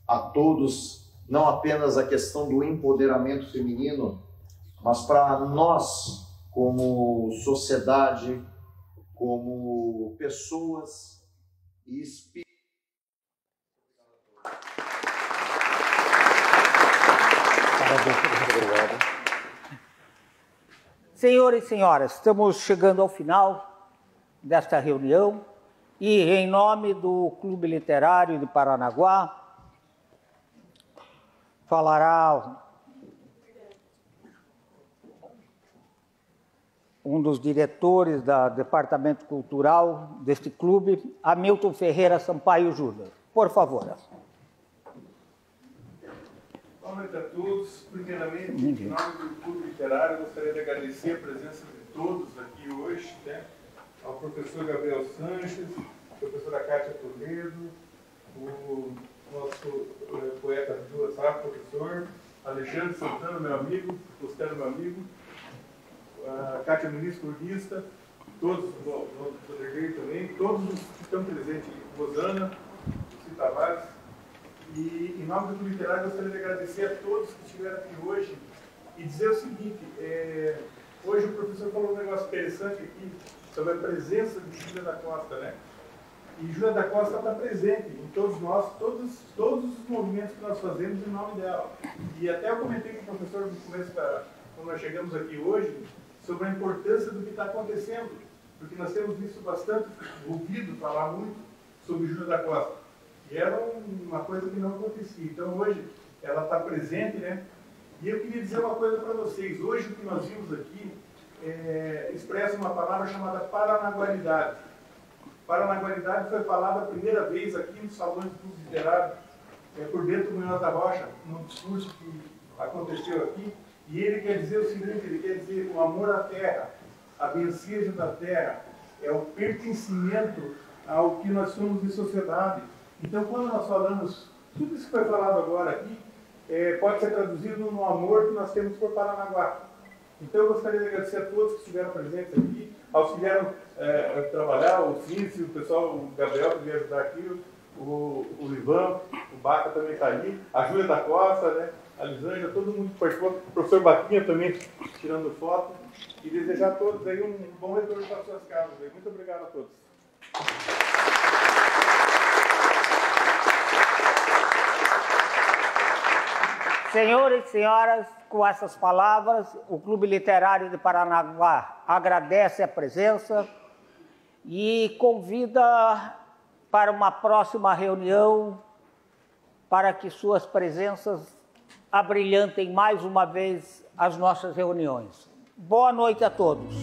a todos, não apenas a questão do empoderamento feminino, mas para nós, como sociedade, como pessoas e espíritos. Senhores e senhoras, estamos chegando ao final desta reunião e, em nome do Clube Literário de Paranaguá, falará um dos diretores do Departamento Cultural deste clube, Hamilton Ferreira Sampaio Júnior. Por favor. Boa noite a todos. Primeiramente, em nome do Clube Literário, eu gostaria de agradecer a presença de todos aqui hoje, né? Ao professor Gabriel Sanches, à professora Kátia Toledo, o nosso poeta do WhatsApp, professor Alexandre Santana, meu amigo, Costello, meu amigo, a Kátia Muniz, cronista, todos, o Poder também, todos os que estão presentes aqui, Rosana, Luci Tavares. E, em nome do Clube Literário, eu gostaria de agradecer a todos que estiveram aqui hoje e dizer o seguinte, hoje o professor falou um negócio interessante aqui sobre a presença de Júlia da Costa, né? E Júlia da Costa está presente em todos nós, todos os movimentos que nós fazemos em nome dela. E até eu comentei com o professor no começo, quando nós chegamos aqui hoje, sobre a importância do que está acontecendo, porque nós temos visto bastante, ouvido falar muito sobre Júlia da Costa. E era uma coisa que não acontecia. Então hoje ela está presente, né? E eu queria dizer uma coisa para vocês. Hoje o que nós vimos aqui expressa uma palavra chamada paranaguaridade. Paranaguaridade foi falada a primeira vez aqui nos salões do Clube Literário, por Bento Munhoz da Rocha, num discurso que aconteceu aqui. E ele quer dizer o seguinte, ele quer dizer o amor à terra, a benseja da terra, é o pertencimento ao que nós somos de sociedade. Então, quando nós falamos, tudo isso que foi falado agora aqui, pode ser traduzido no amor que nós temos por Paranaguá. Então, eu gostaria de agradecer a todos que estiveram presentes aqui, auxiliaram a trabalhar, o Cício, o pessoal, o Gabriel que veio ajudar aqui, o Ivan, o Baca também está ali, a Júlia da Costa, né, a Lisângela, todo mundo que participou, o professor Baquinha também tirando foto, e desejar a todos aí um bom retorno para as suas casas. Muito obrigado a todos. Senhores e senhoras, com essas palavras, o Clube Literário de Paranaguá agradece a presença e convida para uma próxima reunião para que suas presenças abrilhantem mais uma vez as nossas reuniões. Boa noite a todos.